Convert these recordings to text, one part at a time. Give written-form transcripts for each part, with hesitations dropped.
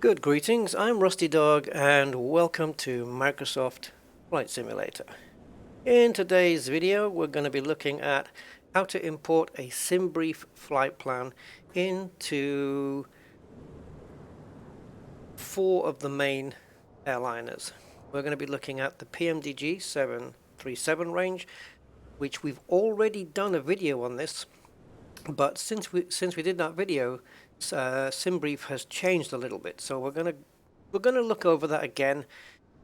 Good greetings, I'm Rusty Dog and welcome to Microsoft Flight Simulator. In today's video we're going to be looking at how to import a Simbrief flight plan into 4 of the main airliners. We're going to be looking at the PMDG 737 range, which we've already done a video on this, but since we did that video, Simbrief has changed a little bit, so we're gonna look over that again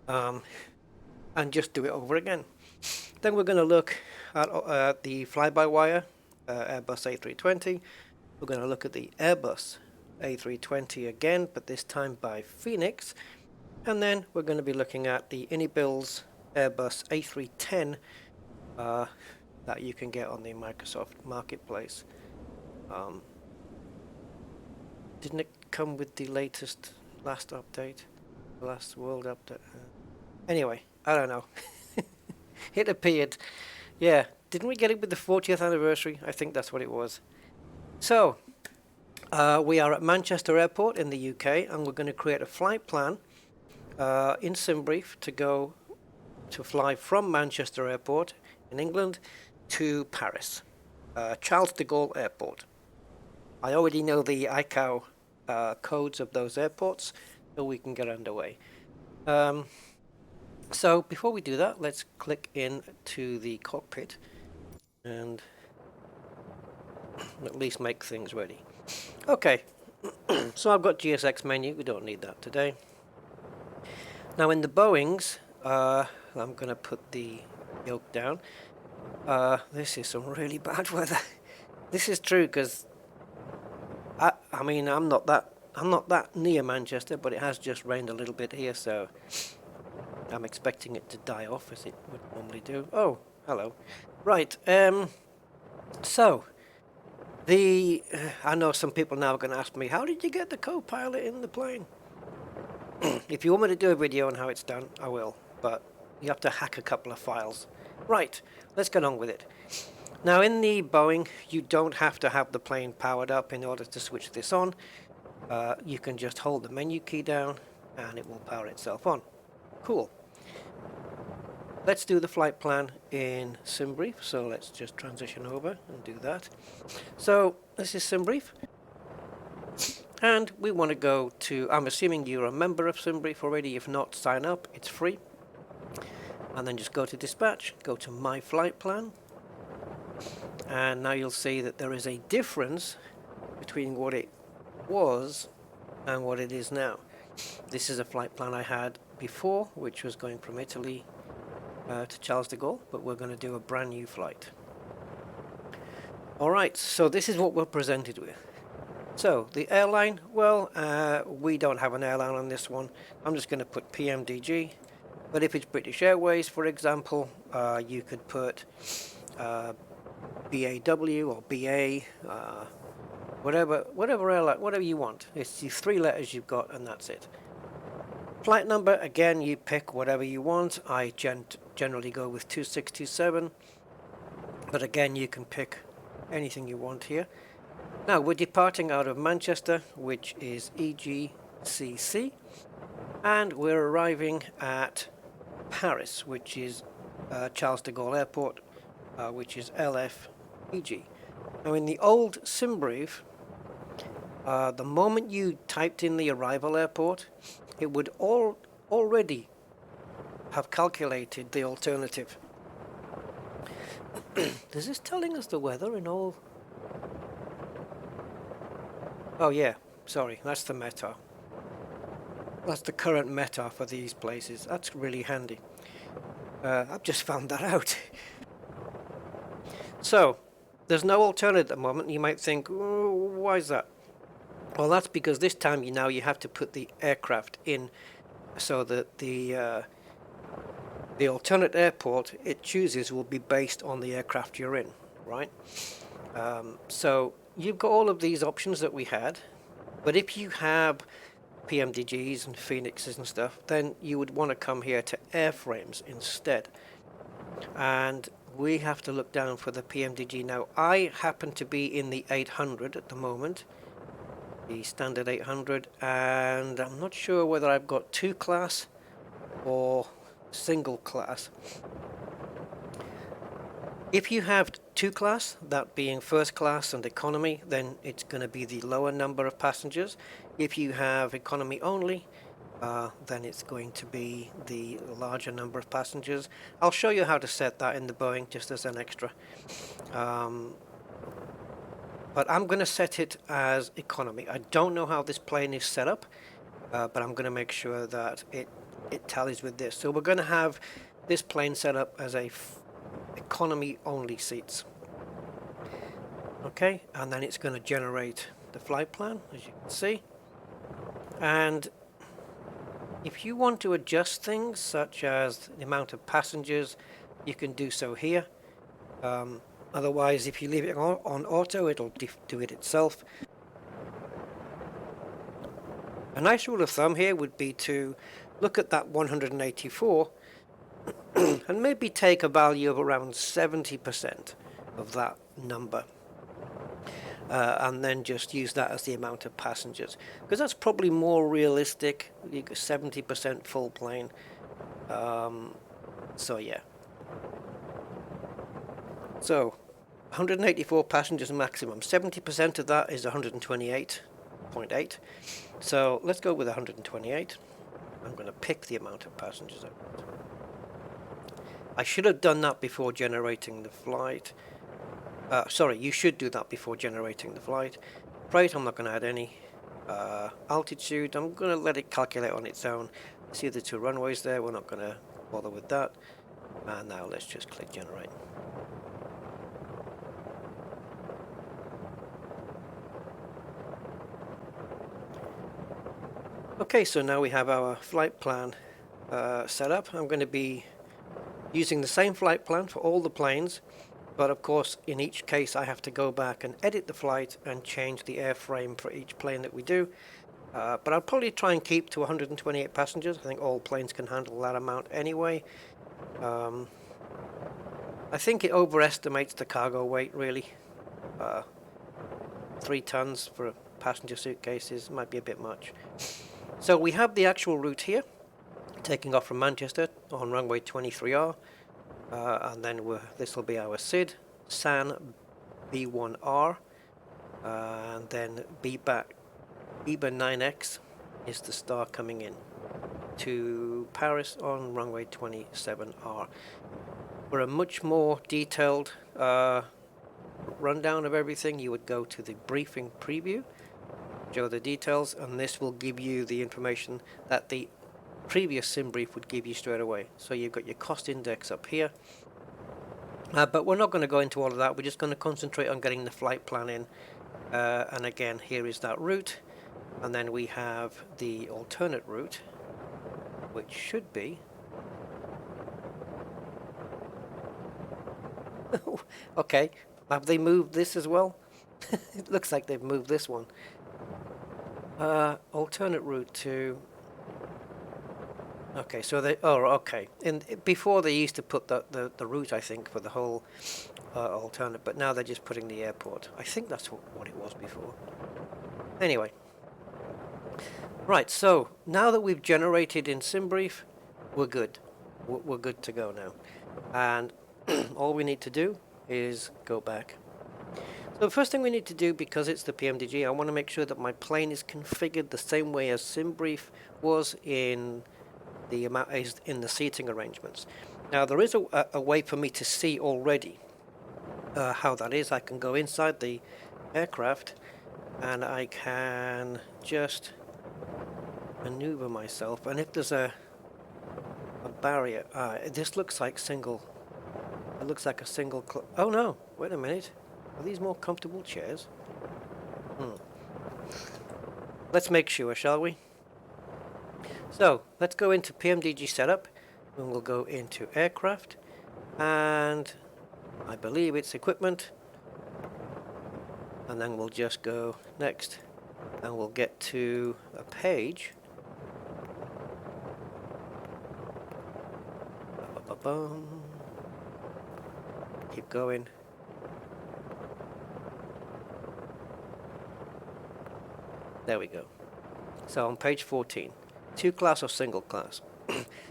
and just do it over again. Then we're gonna look at the fly-by-wire Airbus A320. We're gonna look at the Airbus A320 again, but this time by Fenix, and then we're going to be looking at the Inibuilds Airbus A310 that you can get on the Microsoft Marketplace. Didn't it come with the last update? The last world update? Anyway, I don't know. It appeared. Yeah, didn't we get it with the 40th anniversary? I think that's what it was. So, we are at Manchester Airport in the UK, and we're going to create a flight plan in Simbrief to fly from Manchester Airport in England to Paris, Charles de Gaulle Airport. I already know the ICAO codes of those airports, so we can get underway. So before we do that, let's click in to the cockpit and at least make things ready. Okay, so I've got GSX menu, we don't need that today. Now in the Boeings, I'm going to put the yoke down. This is some really bad weather. This is true because I mean I'm not that near Manchester, but it has just rained a little bit here, so I'm expecting it to die off as it would normally do. Oh, hello. Right. So I know some people now are going to ask me, how did you get the co-pilot in the plane? If you want me to do a video on how it's done, I will, but you have to hack a couple of files. Right, let's get on with it. Now in the Boeing, you don't have to have the plane powered up in order to switch this on. You can just hold the menu key down and it will power itself on. Cool. Let's do the flight plan in Simbrief, so let's just transition over and do that. So this is Simbrief. And we want to go to, I'm assuming you're a member of Simbrief already. If not, sign up, it's free. And then just go to dispatch, go to my flight plan. And now you'll see that there is a difference between what it was and what it is now. This is a flight plan I had before, which was going from Italy to Charles de Gaulle, but we're going to do a brand new flight. Alright, so this is what we're presented with. So, the airline, well, we don't have an airline on this one. I'm just going to put PMDG. But if it's British Airways, for example, you could put BAW or BA, whatever airline, whatever you want. It's the 3 letters you've got, and that's it. Flight number, again, you pick whatever you want. I generally go with 2627. But again, you can pick anything you want here. Now, we're departing out of Manchester, which is EGCC, and we're arriving at Paris, which is Charles de Gaulle Airport, which is LFEG. Now, in the old Simbrief, the moment you typed in the arrival airport, it would already have calculated the alternative. Is this telling us the weather in all? Oh yeah, sorry, that's the METAR. That's the current METAR for these places. That's really handy. I've just found that out. So, there's no alternative at the moment. You might think, oh, why is that? Well, that's because this time you have to put the aircraft in so that the alternate airport it chooses will be based on the aircraft you're in, right? So you've got all of these options that we had, but if you have PMDGs and Phoenixes and stuff, then you would want to come here to airframes instead. And we have to look down for the PMDG. Now, I happen to be in the 800 at the moment, the standard 800, and I'm not sure whether I've got 2 class or single class. If you have 2 class, that being first class and economy, then it's going to be the lower number of passengers. If you have economy only, then it's going to be the larger number of passengers. I'll show you how to set that in the Boeing just as an extra. But I'm going to set it as economy. I don't know how this plane is set up, but I'm going to make sure that it tallies with this. So we're going to have this plane set up as a economy only seats. Okay, and then it's going to generate the flight plan, as you can see. And if you want to adjust things such as the amount of passengers, you can do so here. Otherwise, if you leave it on auto, it'll do it itself. A nice rule of thumb here would be to look at that 184 and maybe take a value of around 70% of that number, and then just use that as the amount of passengers, because that's probably more realistic. You get 70% full plane. So yeah. So 184 passengers maximum. 70% of that is 128.8. So let's go with 128. I'm going to pick the amount of passengers I want. I should have done that before generating the flight. Sorry, you should do that before generating the flight. Freight, I'm not going to add any. Altitude, I'm going to let it calculate on its own. See the 2 runways there, we're not going to bother with that. And now let's just click generate. Okay, so now we have our flight plan set up. I'm going to be using the same flight plan for all the planes, but of course in each case I have to go back and edit the flight and change the airframe for each plane that we do. But I'll probably try and keep to 128 passengers. I think all planes can handle that amount anyway. I think it overestimates the cargo weight, really. 3 tons for passenger suitcases might be a bit much. So we have the actual route here, taking off from Manchester on runway 23R, and then this will be our SID, SAN B1R, and then BBA 9X is the star coming in to Paris on runway 27R. For a much more detailed rundown of everything, you would go to the briefing preview, show the details, and this will give you the information that the previous Simbrief would give you straight away. So you've got your cost index up here, but we're not going to go into all of that. We're just going to concentrate on getting the flight plan in, and again, here is that route, and then we have the alternate route, which should be okay. Have they moved this as well? It looks like they've moved this one. Alternate route to... Okay, so they... Oh, okay. Before they used to put the route, I think, for the whole alternate, but now they're just putting the airport. I think that's what it was before. Anyway. Right, so now that we've generated in Simbrief, we're good. We're good to go now. And all we need to do is go back. So the first thing we need to do, because it's the PMDG, I want to make sure that my plane is configured the same way as Simbrief was in the seating arrangements. Now there is a way for me to see already how that is. I can go inside the aircraft and I can just maneuver myself, and if there's a barrier, this looks like single. It looks like a single. Oh no! Wait a minute. Are these more comfortable chairs? Let's make sure, shall we? So let's go into PMDG setup, and we'll go into aircraft, and I believe it's equipment, and then we'll just go next, and we'll get to a page. Keep going. There we go. So on page 14, 2 class or single class.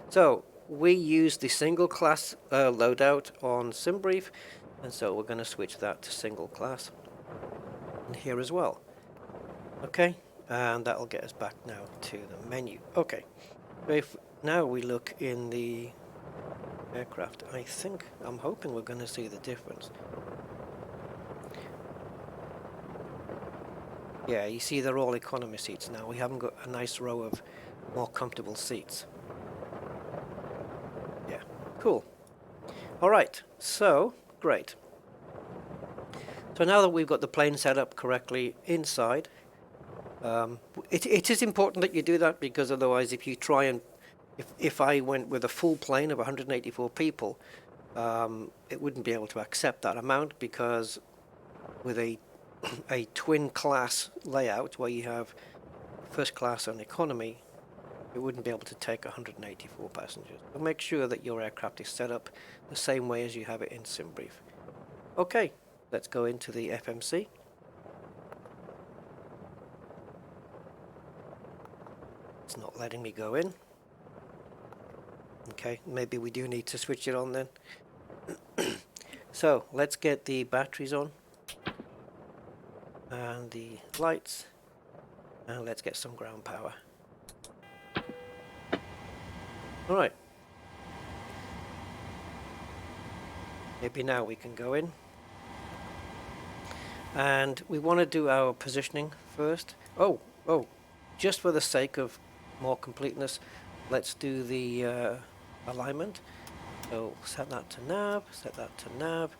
So we use the single class loadout on Simbrief, and so we're going to switch that to single class. And here as well. Okay, and that'll get us back now to the menu. Okay, if now we look in the aircraft, I'm hoping we're going to see the difference. Yeah, you see they're all economy seats now. We haven't got a nice row of more comfortable seats. Yeah, cool. Alright, so, great. So now that we've got the plane set up correctly inside, it is important that you do that, because otherwise if you try and, if I went with a full plane of 184 people, it wouldn't be able to accept that amount, because with a twin class layout where you have first class and economy, it wouldn't be able to take 184 passengers. So make sure that your aircraft is set up the same way as you have it in Simbrief. Okay, let's go into the FMC. It's not letting me go in. Okay, maybe we do need to switch it on then. So let's get the batteries on and the lights, and let's get some ground power. Alright, maybe now we can go in, and we want to do our positioning first. Oh, just for the sake of more completeness, let's do the alignment. So set that to nav, set that to nav,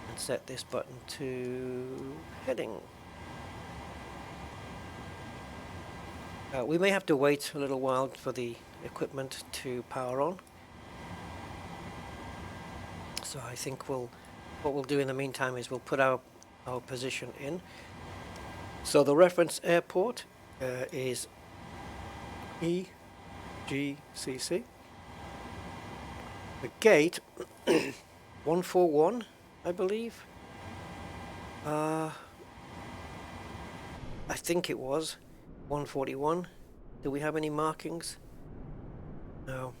and set this button to heading. We may have to wait a little while for the equipment to power on. So I think what we'll do in the meantime is we'll put our position in. So the reference airport is EGCC. The gate 141, I believe. I think it was 141. Do we have any markings? No.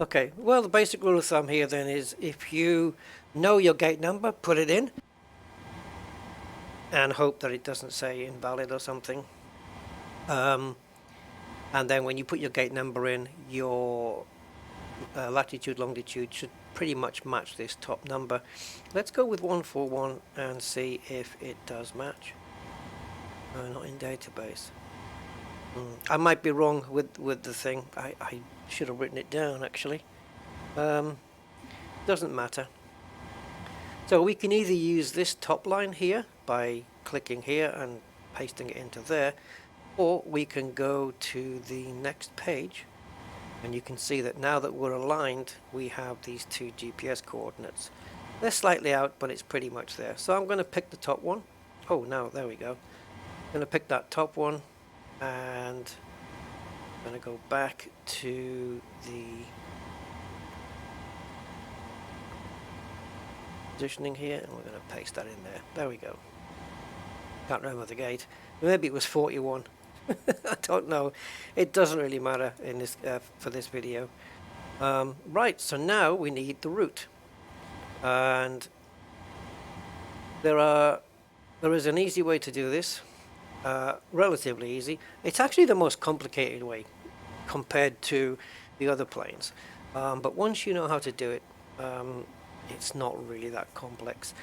Okay, well, the basic rule of thumb here then is if you know your gate number, put it in and hope that it doesn't say invalid or something. And then when you put your gate number in, your latitude, longitude should pretty much match this top number. Let's go with 141 and see if it does match. Not in database. I might be wrong with the thing. I should have written it down actually. Doesn't matter. So we can either use this top line here by clicking here and pasting it into there, or we can go to the next page, and you can see that now that we're aligned, we have these two GPS coordinates. They're slightly out, but it's pretty much there. So I'm going to pick the top one. Oh, no, there we go. I'm going to pick that top one, and I'm going to go back to the positioning here, and we're going to paste that in there. There we go. Can't remember the gate. Maybe it was 41. I don't know. It doesn't really matter in this for this video. Right, so now we need the route, and there is an easy way to do this. Relatively easy. It's actually the most complicated way compared to the other planes, but once you know how to do it, it's not really that complex.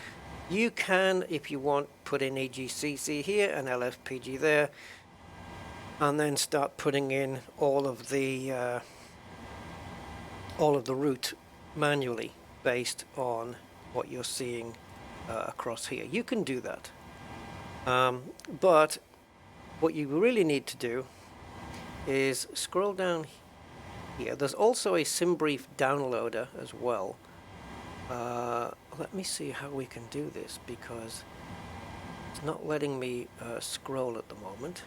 You can, if you want, put in EGCC here and LFPG there, and then start putting in all of the route manually based on what you're seeing across here. You can do that, but what you really need to do is scroll down here. There's also a Simbrief downloader as well. Let me see how we can do this, because it's not letting me scroll at the moment.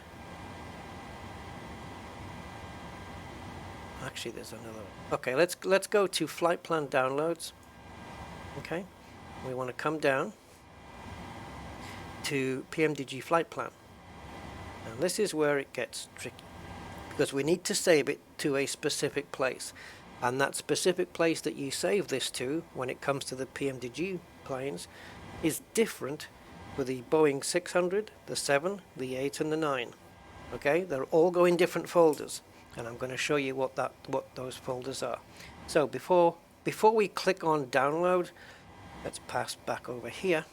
Actually, there's another. Okay, let's go to Flight Plan downloads. Okay, we want to come down to PMDG Flight Plan. And this is where it gets tricky, because we need to save it to a specific place, and that specific place that you save this to when it comes to the PMDG planes is different for the Boeing 600, the 7, the 8 and the 9. Okay, they're all go in different folders, and I'm going to show you what those folders are. So before we click on download, let's pass back over here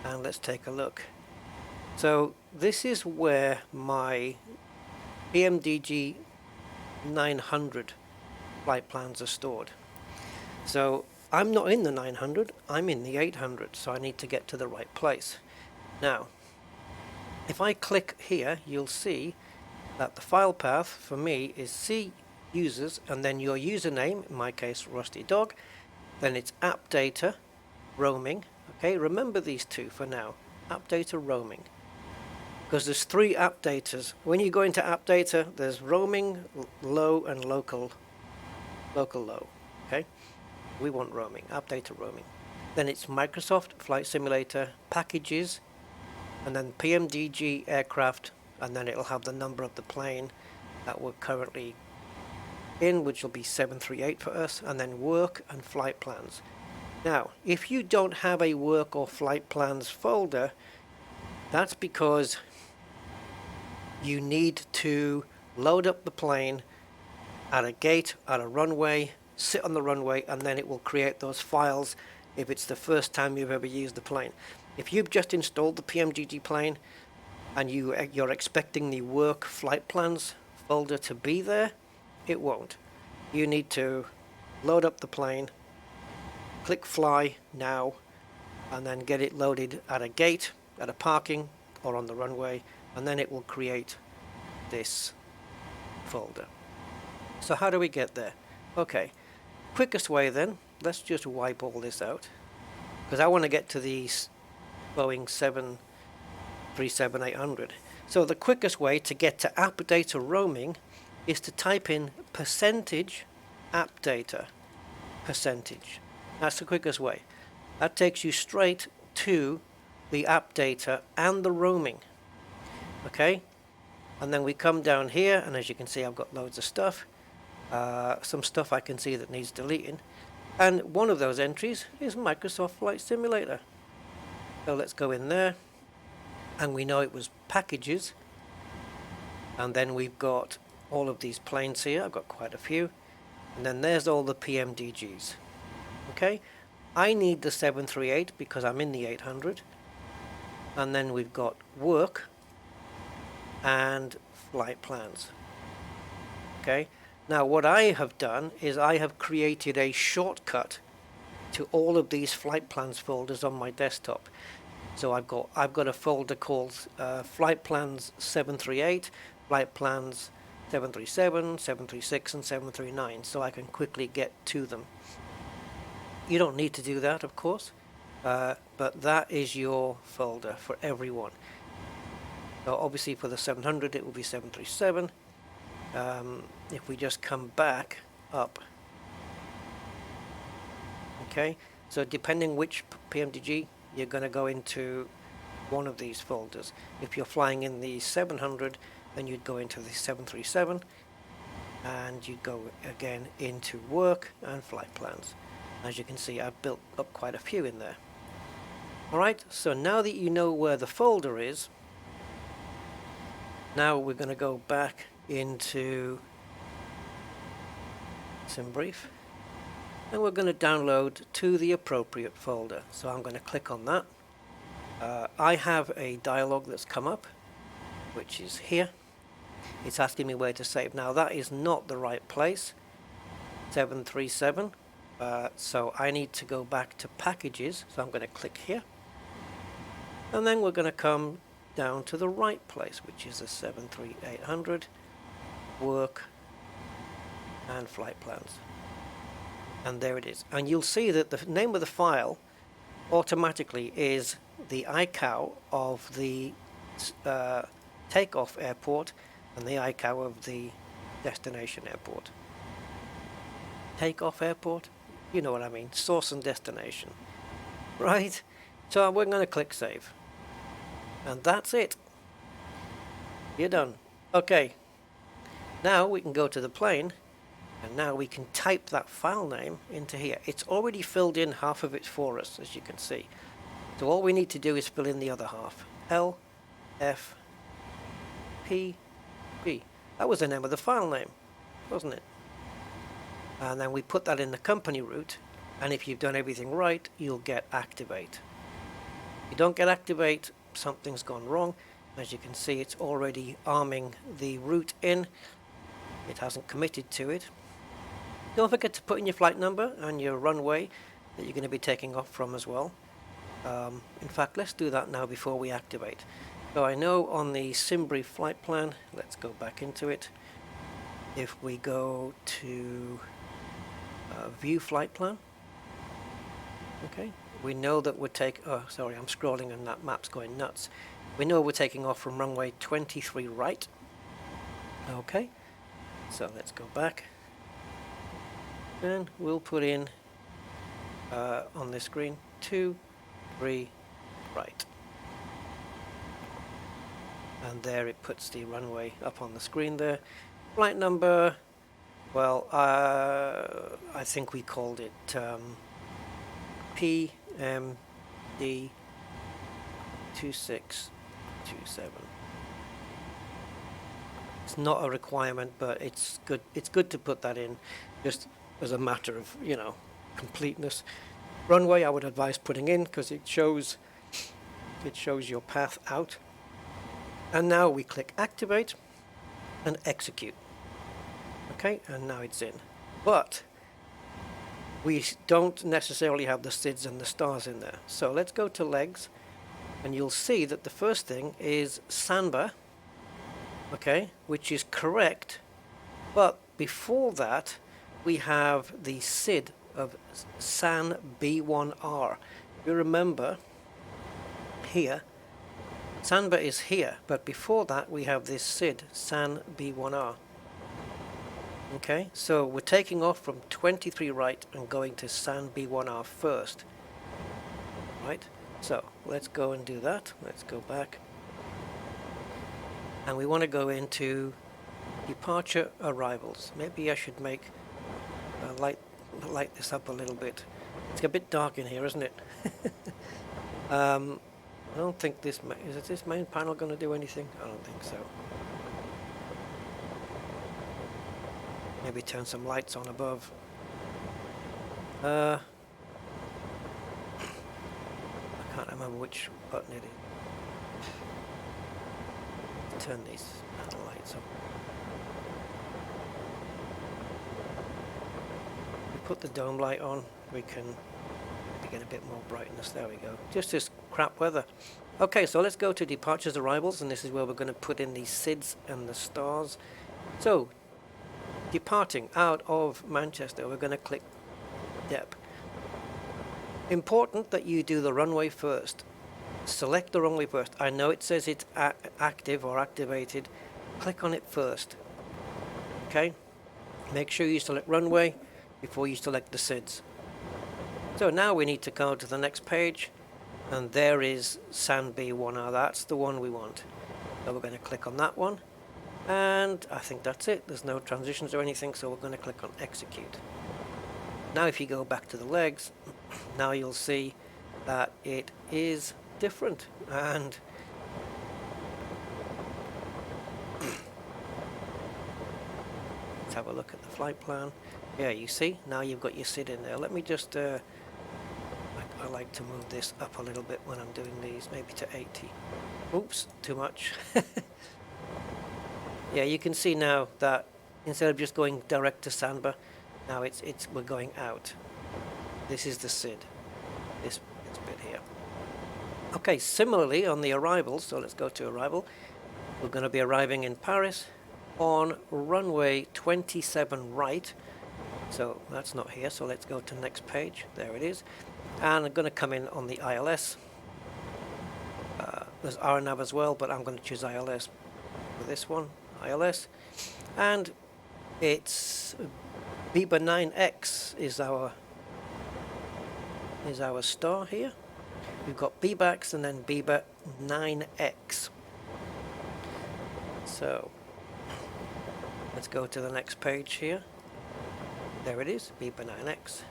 and let's take a look. So this is where my PMDG 900 flight plans are stored. So I'm not in the 900, I'm in the 800, so I need to get to the right place. Now, if I click here, you'll see that the file path for me is C users, and then your username, in my case Rusty Dog, then it's app data, roaming. Okay, remember these two for now, app data, roaming. Because there's 3 app datas. When you go into app data, there's roaming, low, and local low. Okay, we want roaming, app data roaming. Then it's Microsoft Flight Simulator, packages, and then PMDG aircraft, and then it'll have the number of the plane that we're currently in, which will be 738 for us, and then work and flight plans. Now, if you don't have a work or flight plans folder, that's because you need to load up the plane at a gate, at a runway, sit on the runway, and then it will create those files if it's the first time you've ever used the plane. If you've just installed the PMDG plane and you're expecting the work flight plans folder to be there, it won't. You need to load up the plane, click fly now, and then get it loaded at a gate, at a parking, or on the runway, and then it will create this folder. So how do we get there? Okay, quickest way then, let's just wipe all this out, because I want to get to these Boeing 737-800. So the quickest way to get to app data roaming is to type in percentage app data percentage. That's the quickest way. That takes you straight to the app data and the roaming. Okay, and then we come down here, and as you can see, I've got loads of stuff. Some stuff I can see that needs deleting, and one of those entries is Microsoft Flight Simulator. So let's go in there, and we know it was packages, and then we've got all of these planes here. I've got quite a few, and then there's all the PMDGs. Okay, I need the 738 because I'm in the 800, and then we've got work and flight plans. Okay, now what I have done is I have created a shortcut to all of these flight plans folders on my desktop. So I've got a folder called Flight Plans 738, Flight Plans 737, 736, and 739, so I can quickly get to them. You don't need to do that, of course, but that is your folder for everyone. So obviously for the 700 it will be 737. If we just come back up, okay, so depending which PMDG, you're going to go into one of these folders. If you're flying in the 700, then you'd go into the 737, and you'd go again into work and flight plans. As you can see, I've built up quite a few in there. Alright, so now that you know where the folder is, now we're going to go back into Simbrief, and we're going to download to the appropriate folder. So I'm going to click on that. I have a dialog that's come up, which is here. It's asking me where to save. Now that is not the right place, 737. So I need to go back to packages. So I'm going to click here, and then we're going to come down to the right place, which is the 73800 work and flight plans. And there it is. And you'll see that the name of the file automatically is the ICAO of the takeoff airport and the ICAO of the destination airport. Takeoff airport? You know what I mean. Source and destination. Right? So we're going to click save. And that's it. You're done. Okay. Now we can go to the plane, and now we can type that file name into here. It's already filled in half of it for us, as you can see. So all we need to do is fill in the other half. L, F, P, G. That was the name of the file name, wasn't it? And then we put that in the company route, and if you've done everything right, you'll get activate. If you don't get activate, something's gone wrong. As you can see, it's already arming the route in. It hasn't committed to it. Don't forget to put in your flight number and your runway that you're going to be taking off from as well. In fact, let's do that now before we activate. So I know on the Simbrief Flight Plan, let's go back into it. If we go to View Flight Plan, okay, we know that we're taking, oh sorry, I'm scrolling and that map's going nuts. We know we're taking off from runway 23 right. Okay, so let's go back. And we'll put in, on this screen, 2, 3 right. And there it puts the runway up on the screen there. Flight number, well, I think we called it PMDG 2627. It's not a requirement, but it's good to put that in just as a matter of, you know, completeness. Runway I would advise putting in because it shows your path out. And now we click activate and execute. Okay, and now it's in. But we don't necessarily have the SIDS and the stars in there. So let's go to legs, and you'll see that the first thing is Sanba, okay, which is correct. But before that, we have the SID of SAN B1R. You remember here, Sanba is here, but before that we have this SID, SAN B1R. Okay, so we're taking off from 23 right and going to SAN B1R first. Right, so let's go and do that. Let's go back. And we want to go into departure arrivals. Maybe I should make light this up a little bit. It's a bit dark in here, isn't it? I don't think this is this main panel going to do anything? I don't think so. Maybe turn some lights on above. I can't remember which button it is. Turn these panel lights on. We put the dome light on, we can get a bit more brightness. There we go. Just this crap weather. Okay, so let's go to departures arrivals, and this is where we're going to put in the SIDS and the stars. So departing out of Manchester, we're going to click DEP. Important that you do the runway first. Select the runway first. I know it says it's active or activated. Click on it first. Okay? Make sure you select runway before you select the SIDS. So now we need to go to the next page, and there is SAN B1R. That's the one we want. So we're going to click on that one, and I think that's it. There's no transitions or anything, so we're going to click on execute. Now if you go back to the legs, now you'll see that it is different, and let's have a look at the flight plan. Yeah, you see, now you've got your SID in there. Let me just I like to move this up a little bit when I'm doing these, maybe to 80. Oops, too much. Yeah, you can see now that instead of just going direct to Sanba, now we're going out. This is the SID, this bit here. Okay, similarly on the arrivals, so let's go to arrival. We're going to be arriving in Paris on runway 27 right. So that's not here, so let's go to the next page. There it is. And I'm going to come in on the ILS. There's RNAV as well, but I'm going to choose ILS for this one, ILS. And it's BBA 9X is our star here. We've got BBAX and then BBA 9X. So let's go to the next page here. There it is, B9X.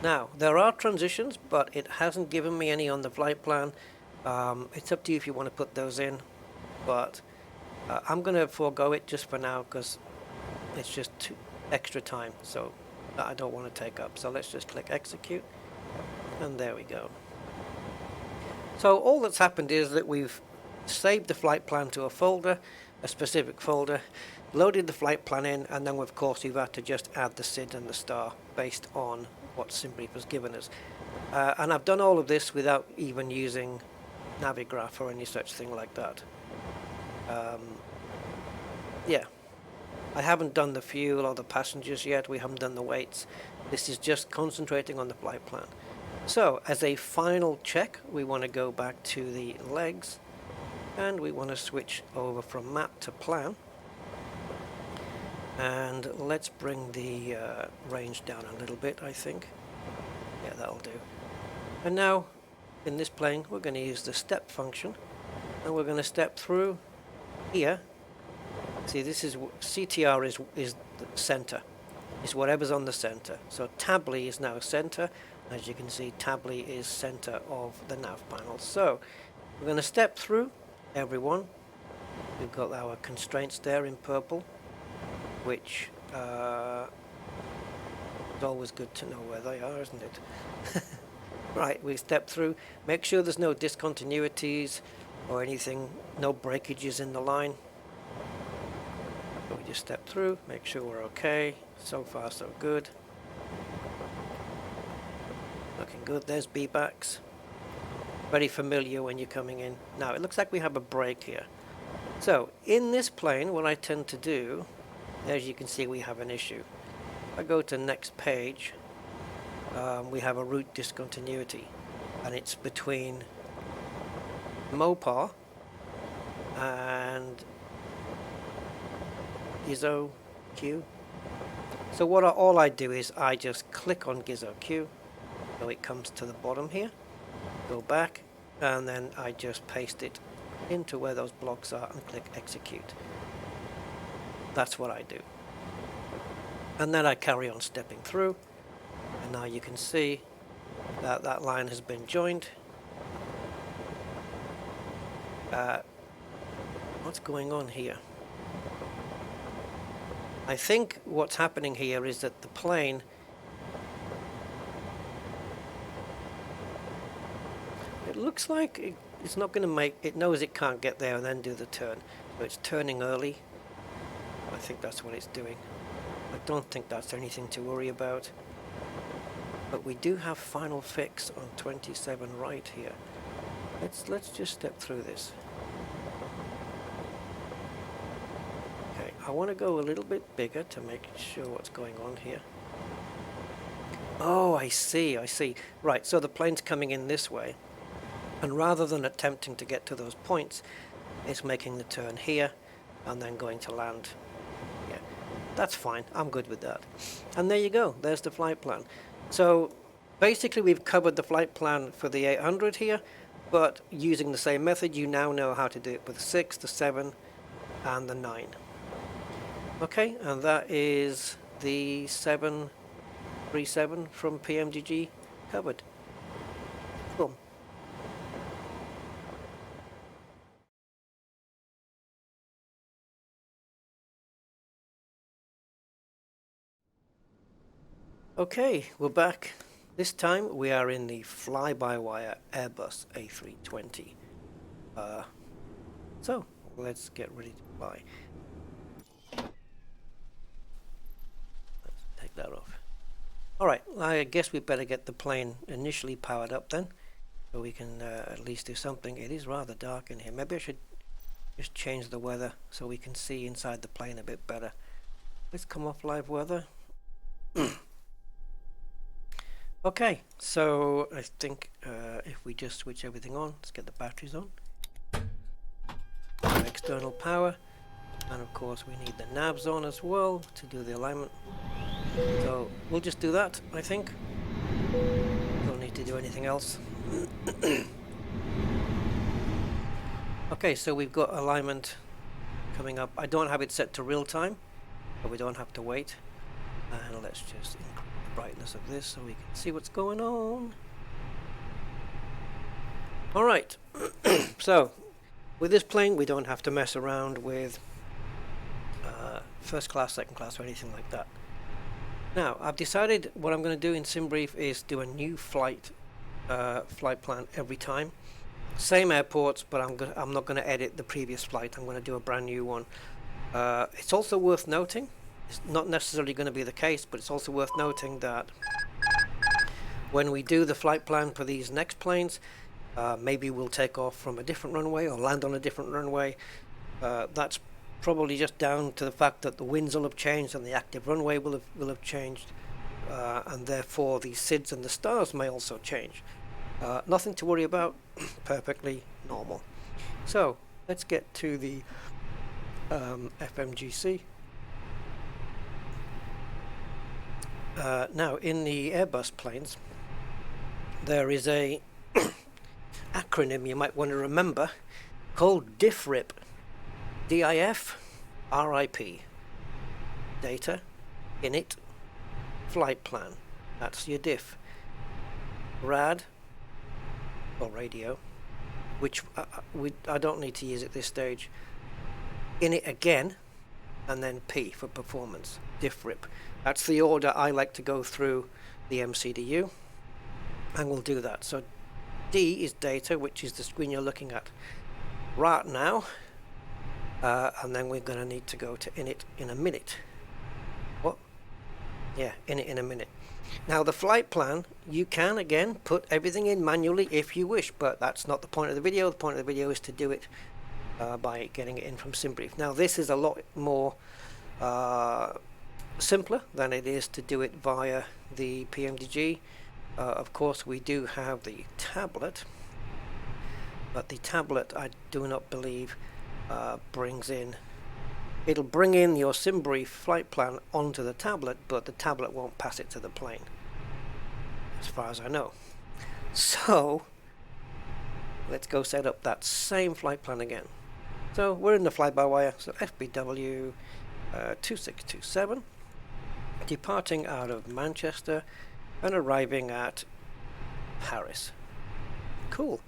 Now, there are transitions, but it hasn't given me any on the flight plan. It's up to you if you want to put those in, but I'm going to forego it just for now because it's just extra time, so that I don't want to take up. So let's just click execute, and there we go. So all that's happened is that we've saved the flight plan to a folder, a specific folder, loaded the flight plan in, and then of course we've had to just add the SID and the star based on what Simbrief has given us. And I've done all of this without even using Navigraph or any such thing like that. Yeah, I haven't done the fuel or the passengers yet, we haven't done the weights. This is just concentrating on the flight plan. So as a final check, we want to go back to the legs, and we want to switch over from map to plan. And let's bring the range down a little bit, I think. Yeah, that'll do. And now, in this plane, we're going to use the step function. And we're going to step through here. See, this is CTR is the center. It's whatever's on the center. So Tably is now center. As you can see, Tably is center of the nav panel. So we're going to step through everyone. We've got our constraints there in purple, which is always good to know where they are, isn't it? Right, we step through. Make sure there's no discontinuities or anything, no breakages in the line. So we just step through, make sure we're okay. So far, so good. Looking good. There's B-backs. Very familiar when you're coming in. Now, it looks like we have a break here. So, in this plane, what I tend to do, as you can see, we have an issue. If I go to next page, we have a route discontinuity, and it's between Mopar and Gizzo Q. So all I do is I just click on Gizzo Q, so it comes to the bottom here, go back, and then I just paste it into where those blocks are and click execute. That's what I do. And then I carry on stepping through, and now you can see that that line has been joined. What's going on here? I think what's happening here is that the plane it looks like it's not going to make, it knows it can't get there and then do the turn, so it's turning early. I think that's what it's doing. I don't think that's anything to worry about. But we do have final fix on 27 right here. Let's just step through this. Okay, I want to go a little bit bigger to make sure what's going on here. Oh, I see. Right, so the plane's coming in this way. And rather than attempting to get to those points, it's making the turn here and then going to land. Yeah, that's fine. I'm good with that. And there you go. There's the flight plan. So basically we've covered the flight plan for the 800 here, but using the same method, you now know how to do it with the 6, the 7, and the 9. Okay, and that is the 737 from PMDG covered. Cool. Okay, we're back. This time we are in the FlyByWire Airbus A320. So let's get ready to fly. Let's take that off. Alright, I guess we better get the plane initially powered up then, so we can at least do something. It is rather dark in here. Maybe I should just change the weather so we can see inside the plane a bit better. Let's come off live weather. Okay, so I think if we just switch everything on, let's get the batteries on. External power, and of course we need the navs on as well to do the alignment. So we'll just do that, I think. Don't need to do anything else. Okay, so we've got alignment coming up. I don't have it set to real time, but we don't have to wait. And let's just increase the brightness of this so we can see what's going on. Alright, so with this plane we don't have to mess around with first class, second class or anything like that. Now I've decided what I'm going to do in Simbrief is do a new flight plan every time. Same airports, but I'm not going to edit the previous flight. I'm going to do a brand new one. It's also worth noting, it's not necessarily going to be the case, but it's also worth noting that when we do the flight plan for these next planes, maybe we'll take off from a different runway or land on a different runway. That's probably just down to the fact that the winds will have changed and the active runway will have changed, and therefore the SIDS and the stars may also change. Nothing to worry about, perfectly normal. So let's get to the FMGC. Now in the Airbus planes there is a acronym you might want to remember called DIFRIP. DIF-RIP. Data, Init, Flight Plan. That's your diff. RAD, or radio, which I don't need to use at this stage. Init again, and then P for performance. DIFRIP. That's the order I like to go through the MCDU, and we'll do that. So D is data, which is the screen you're looking at right now, and then we're going to need to go to init in a minute. What? Yeah, init in a minute. Now the flight plan, you can again put everything in manually if you wish, but that's not the point of the video. The point of the video is to do it by getting it in from Simbrief. Now this is a lot more simpler than it is to do it via the PMDG. Of course we do have the tablet, but the tablet I do not believe it'll bring in your Simbrief flight plan onto the tablet, but the tablet won't pass it to the plane, as far as I know. So let's go set up that same flight plan again. So we're in the FlyByWire, so FBW 2627, departing out of Manchester and arriving at Paris. Cool.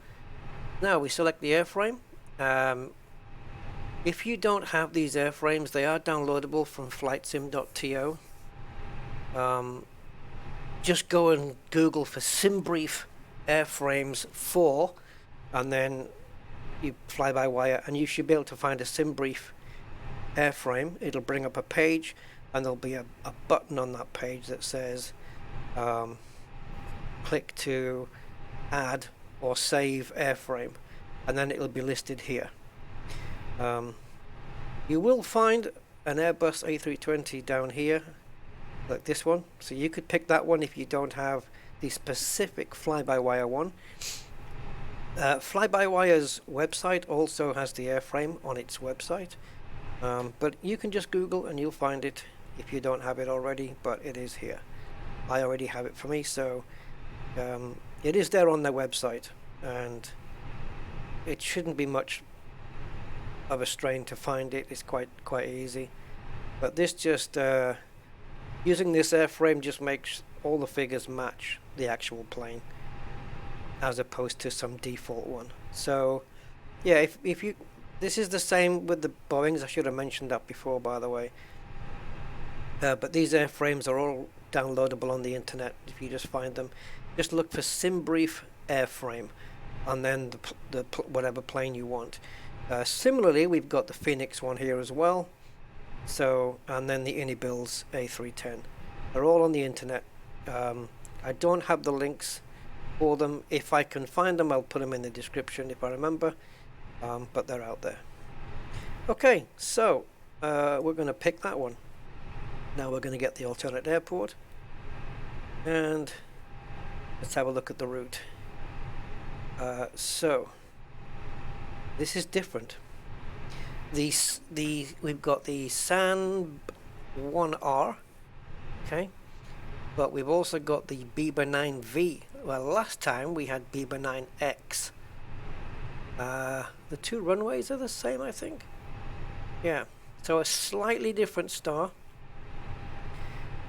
Now we select the airframe. If you don't have these airframes, they are downloadable from flightsim.to. Just go and Google for Simbrief airframes 4, and then you fly-by-wire, and you should be able to find a Simbrief airframe. It'll bring up a page, and there'll be a button on that page that says click to add or save airframe, and then it'll be listed here. You will find an Airbus A320 down here, like this one, so you could pick that one if you don't have the specific fly-by-wire one. Fly-by-wire's website also has the airframe on its website, but you can just Google and you'll find it if you don't have it already, but it is here. I already have it for me, so it is there on their website, and it shouldn't be much of a strain to find it. It's quite easy, but this just using this airframe just makes all the figures match the actual plane as opposed to some default one. So yeah, if you, this is the same with the Boeings. I should have mentioned that before, by the way, but these airframes are all downloadable on the internet. If you just find them, just look for Simbrief airframe and then the whatever plane you want. Similarly, we've got the Fenix one here as well. So, and then the Inibuilds A310. They're all on the internet. I don't have the links for them. If I can find them, I'll put them in the description if I remember. But they're out there. Okay, so we're going to pick that one. Now we're going to get the alternate airport. And let's have a look at the route. So this is different. We've got the SAN 1R, okay, but we've also got the BEBA 9V. Well, last time we had BEBA 9X. The two runways are the same, I think. Yeah, so a slightly different star.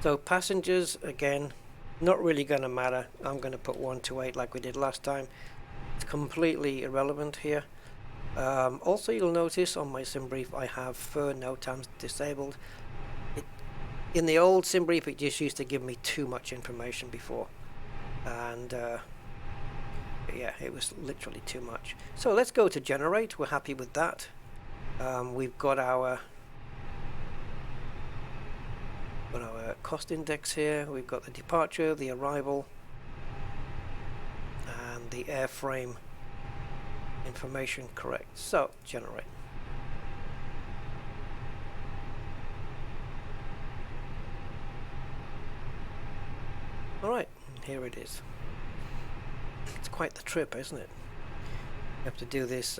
So passengers, again, not really going to matter. I'm going to put 128 like we did last time. It's completely irrelevant here. Also, you'll notice on my Simbrief I have fur NOTAMs disabled. In the old Simbrief it just used to give me too much information before, and yeah, it was literally too much. So let's go to generate. We're happy with that. We've got our cost index here. We've got the departure, the arrival, and the airframe information correct. So generate. Alright, here it is. It's quite the trip, isn't it? You have to do this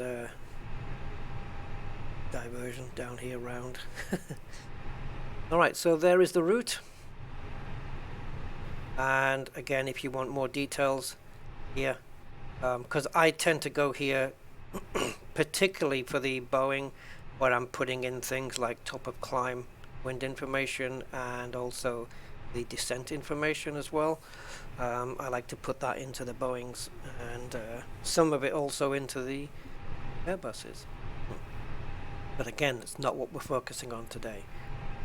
diversion down here round. Alright, so there is the route. And again, if you want more details here, because I tend to go here particularly for the Boeing, where I'm putting in things like top of climb wind information and also the descent information as well. I like to put that into the Boeings and some of it also into the Airbuses. But again, it's not what we're focusing on today.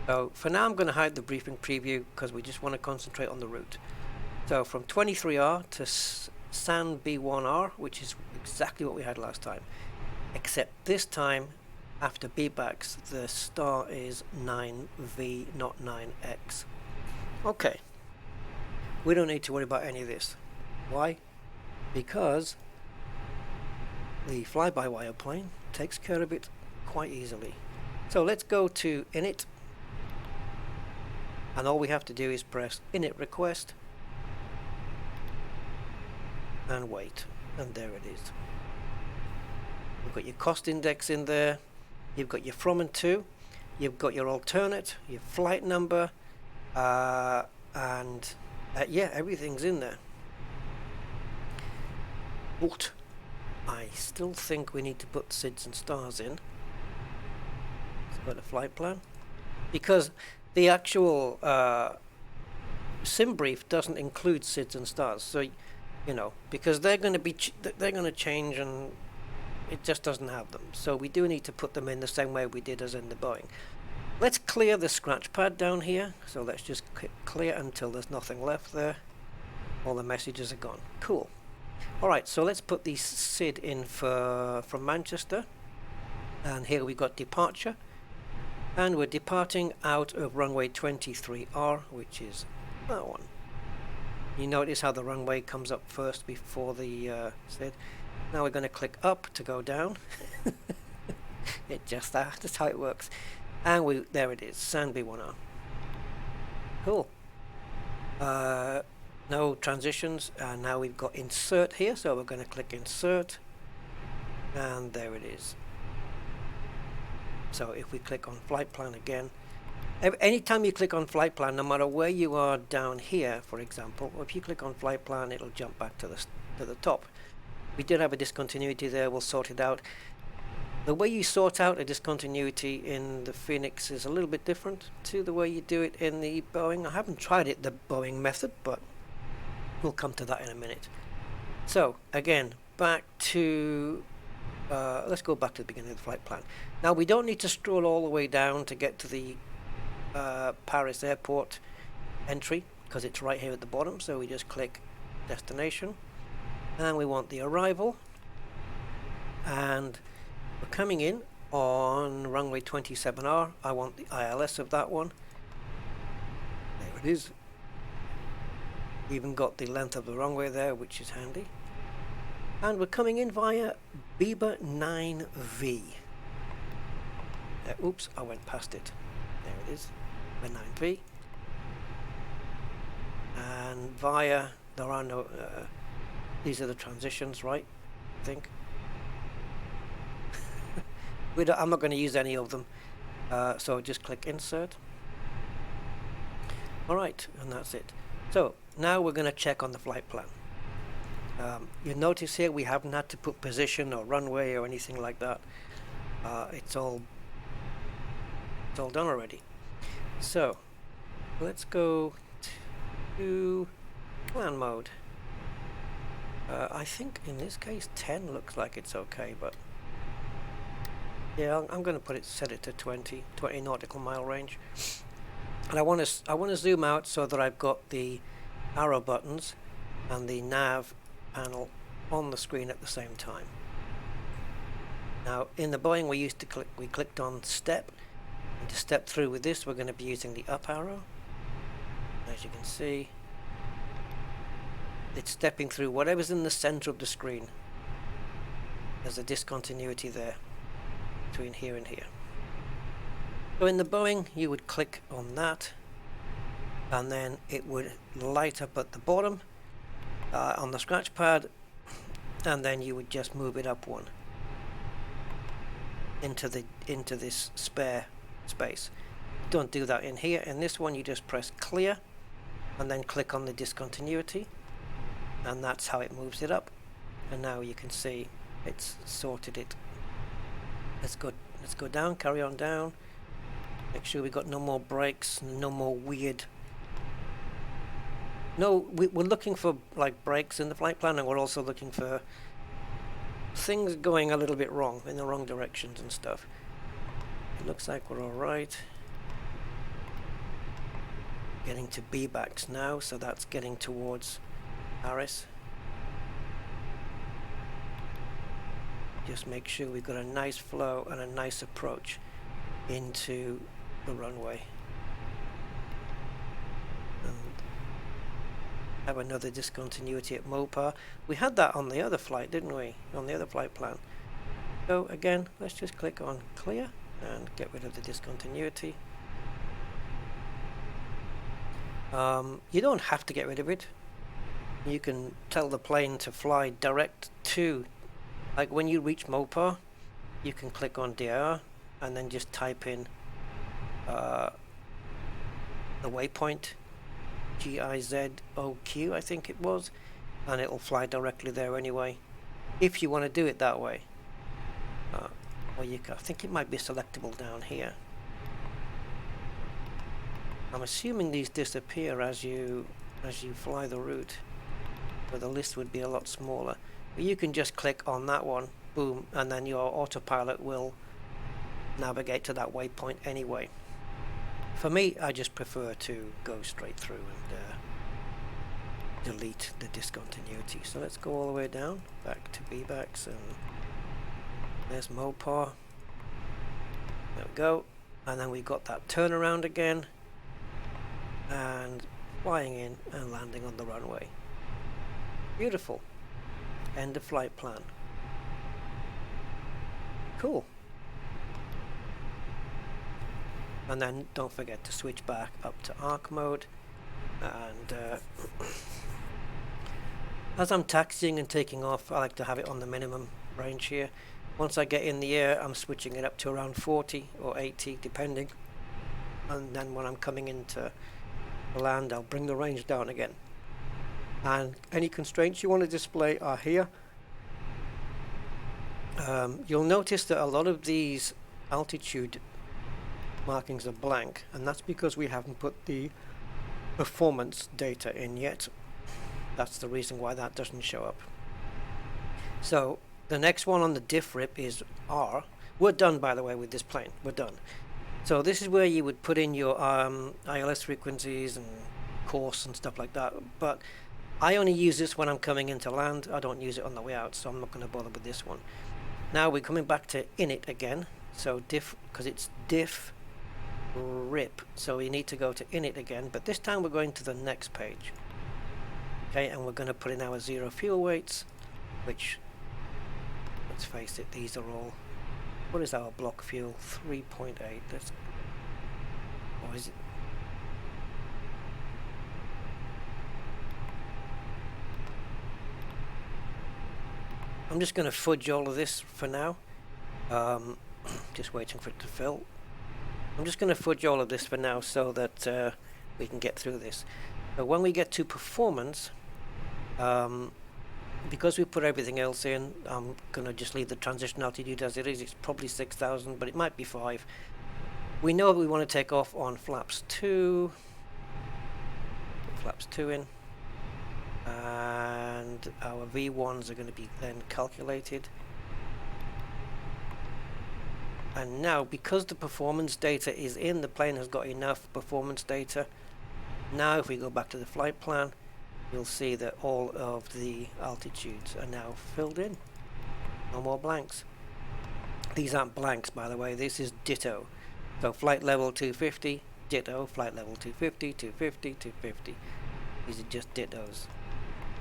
So for now I'm going to hide the briefing preview because we just want to concentrate on the route. So from 23R to SAN B1R, which is exactly what we had last time, except this time after beatbacks the star is 9V, not 9X. Okay, we don't need to worry about any of this. Why? Because the fly-by-wire plane takes care of it quite easily. So let's go to init, and all we have to do is press init request and wait, and there it is. You've got your cost index in there, you've got your from and to, you've got your alternate, your flight number, and yeah, everything's in there. But I still think we need to put SIDS and stars in. Let's go to flight plan, because the actual Simbrief doesn't include SIDS and stars, so you know, because they're going to be they're going to change and it just doesn't have them. So we do need to put them in the same way we did as in the Boeing. Let's clear the scratch pad down here. So let's just clear until there's nothing left there. All the messages are gone. Cool. Alright, so let's put the SID in from Manchester. And here we've got departure. And we're departing out of runway 23R, which is that one. You notice how the runway comes up first before the SID. Now we're going to click up to go down. That's how it works. And there it is, SAN B1R. Cool. No transitions, and now we've got insert here, so we're going to click insert, and there it is. So if we click on flight plan again, anytime you click on flight plan, no matter where you are down here, for example, if you click on flight plan, it'll jump back to the top. We did have a discontinuity there, we'll sort it out. The way you sort out a discontinuity in the Fenix is a little bit different to the way you do it in the Boeing. I haven't tried it the Boeing method, but we'll come to that in a minute. So again, back to let's go back to the beginning of the flight plan. Now we don't need to stroll all the way down to get to the Paris airport entry, because it's right here at the bottom. So we just click destination, and we want the arrival, and we're coming in on runway 27R. I want the ILS of that one. There it is. Even got the length of the runway there, which is handy. And we're coming in via Biba 9V. Oops, I went past it. There it is, the 9V. And via, there are no, these are the transitions, right? I think. I'm not going to use any of them, so just click insert. Alright, and that's it. So now we're going to check on the flight plan. You'll notice here we haven't had to put position or runway or anything like that. It's all It's all done already. So let's go to plan mode. I think in this case 10 looks like it's okay, but yeah, I'm going to set it to 20 nautical mile range. And I want to zoom out so that I've got the arrow buttons and the nav panel on the screen at the same time. Now in the Boeing we clicked on step, and to step through with this we're going to be using the up arrow. As you can see, it's stepping through whatever's in the center of the screen. There's a discontinuity there between here and here. So in the Boeing you would click on that, and then it would light up at the bottom on the scratch pad, and then you would just move it up one into this spare space. Don't do that in here. In this one you just press clear and then click on the discontinuity, and that's how it moves it up. And now you can see it's sorted it. Let's go down, carry on down. Make sure we got no more breaks, no more weird. No, we're looking for like breaks in the flight plan, and we're also looking for things going a little bit wrong, in the wrong directions and stuff. It looks like we're all right. Getting to B-backs now, so that's getting towards Paris. Just make sure we've got a nice flow and a nice approach into the runway. And have another discontinuity at Mopar. We had that on the other flight, didn't we? On the other flight plan. So again, let's just click on clear and get rid of the discontinuity. You don't have to get rid of it. You can tell the plane to fly direct to, like when you reach Mopar, you can click on DR and then just type in the waypoint, GIZOQ I think it was, and it'll fly directly there anyway, if you want to do it that way. Or I think it might be selectable down here. I'm assuming these disappear as you fly the route, but the list would be a lot smaller. But you can just click on that one, boom, and then your autopilot will navigate to that waypoint anyway. For me, I just prefer to go straight through and delete the discontinuity. So let's go all the way down, back to B-backs, and there's Mopar. There we go. And then we got that turnaround again, and flying in and landing on the runway. Beautiful. End of flight plan. Cool. And then don't forget to switch back up to arc mode, and as I'm taxiing and taking off, I like to have it on the minimum range here. Once I get in the air, I'm switching it up to around 40 or 80 depending, and then when I'm coming into the land, I'll bring the range down again. And any constraints you want to display are here. You'll notice that a lot of these altitude markings are blank, and that's because we haven't put the performance data in yet. That's the reason why that doesn't show up. So the next one on the diff rip is R. We're done, by the way, with this plane. We're done. So this is where you would put in your ILS frequencies and course and stuff like that, but I only use this when I'm coming into land. I don't use it on the way out, so I'm not going to bother with this one. Now we're coming back to init again, so diff, because it's diff rip, so we need to go to init again, but this time we're going to the next page. Okay, and we're going to put in our zero fuel weights, which, let's face it, these are all, what is our block fuel? 3.8. That's, or is it? I'm just going to fudge all of this for now. Just waiting for it to fill. I'm just going to fudge all of this for now so that we can get through this. But when we get to performance, because we put everything else in, I'm going to just leave the transition altitude as it is. It's probably 6,000, but it might be 5. We know we want to take off on flaps 2. Put flaps 2 in. And our V1s are going to be then calculated. And now, because the performance data is in, the plane has got enough performance data. Now if we go back to the flight plan, you'll see that all of the altitudes are now filled in. No more blanks. These aren't blanks, by the way, this is ditto. So flight level 250, ditto, flight level 250, 250, 250. These are just dittos.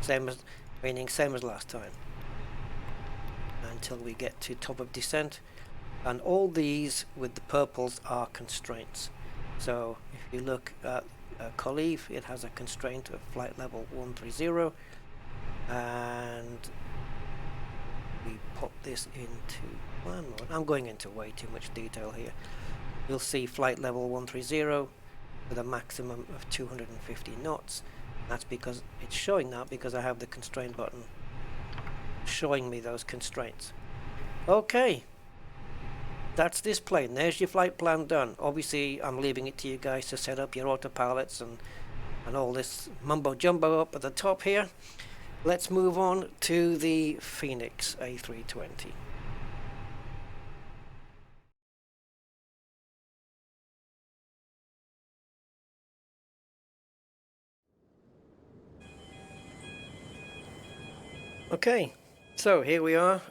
Same as, meaning same as last time. Until we get to top of descent. And all these with the purples are constraints. So if you look at Khalif, it has a constraint of flight level 130, and we pop this into plan mode. I'm going into way too much detail here. You'll see flight level 130 with a maximum of 250 knots. That's because it's showing that because I have the constraint button showing me those constraints. Okay. That's this plane. There's your flight plan done. Obviously, I'm leaving it to you guys to set up your autopilots and all this mumbo jumbo up at the top here. Let's move on to the Fenix A320. Okay, so here we are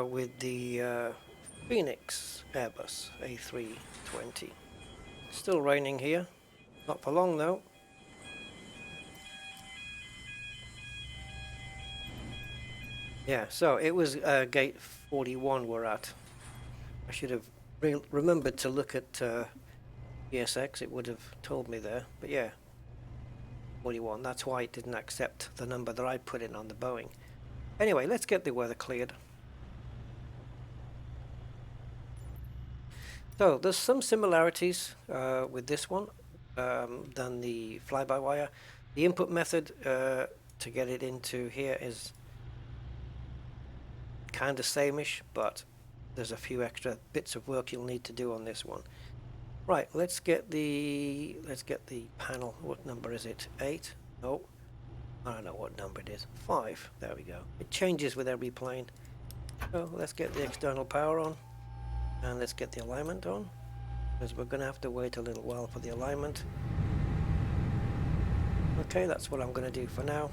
with the Fenix Airbus A320. Still raining here, not for long though. Yeah, so it was gate 41 we're at. I should have remembered to look at ESX, it would have told me there, but yeah, 41, that's why it didn't accept the number that I put in on the Boeing. Anyway, let's get the weather cleared. So there's some similarities with this one than the fly-by-wire. The input method to get it into here is kind of sameish, but there's a few extra bits of work you'll need to do on this one. Right, let's get the panel. What number is it? 8? No, I don't know what number it is. 5. There we go. It changes with every plane. So let's get the external power on. And let's get the alignment on, because we're going to have to wait a little while for the alignment. Okay, that's what I'm going to do for now.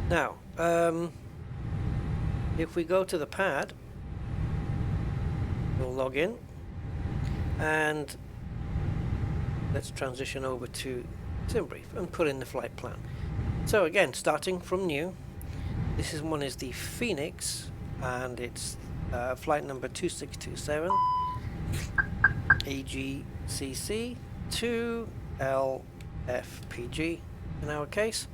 Now, if we go to the pad, we'll log in, and let's transition over to Simbrief and put in the flight plan. So again, starting from new, this one is the Fenix, and it's flight number 2627 AGCC 2LFPG in our case.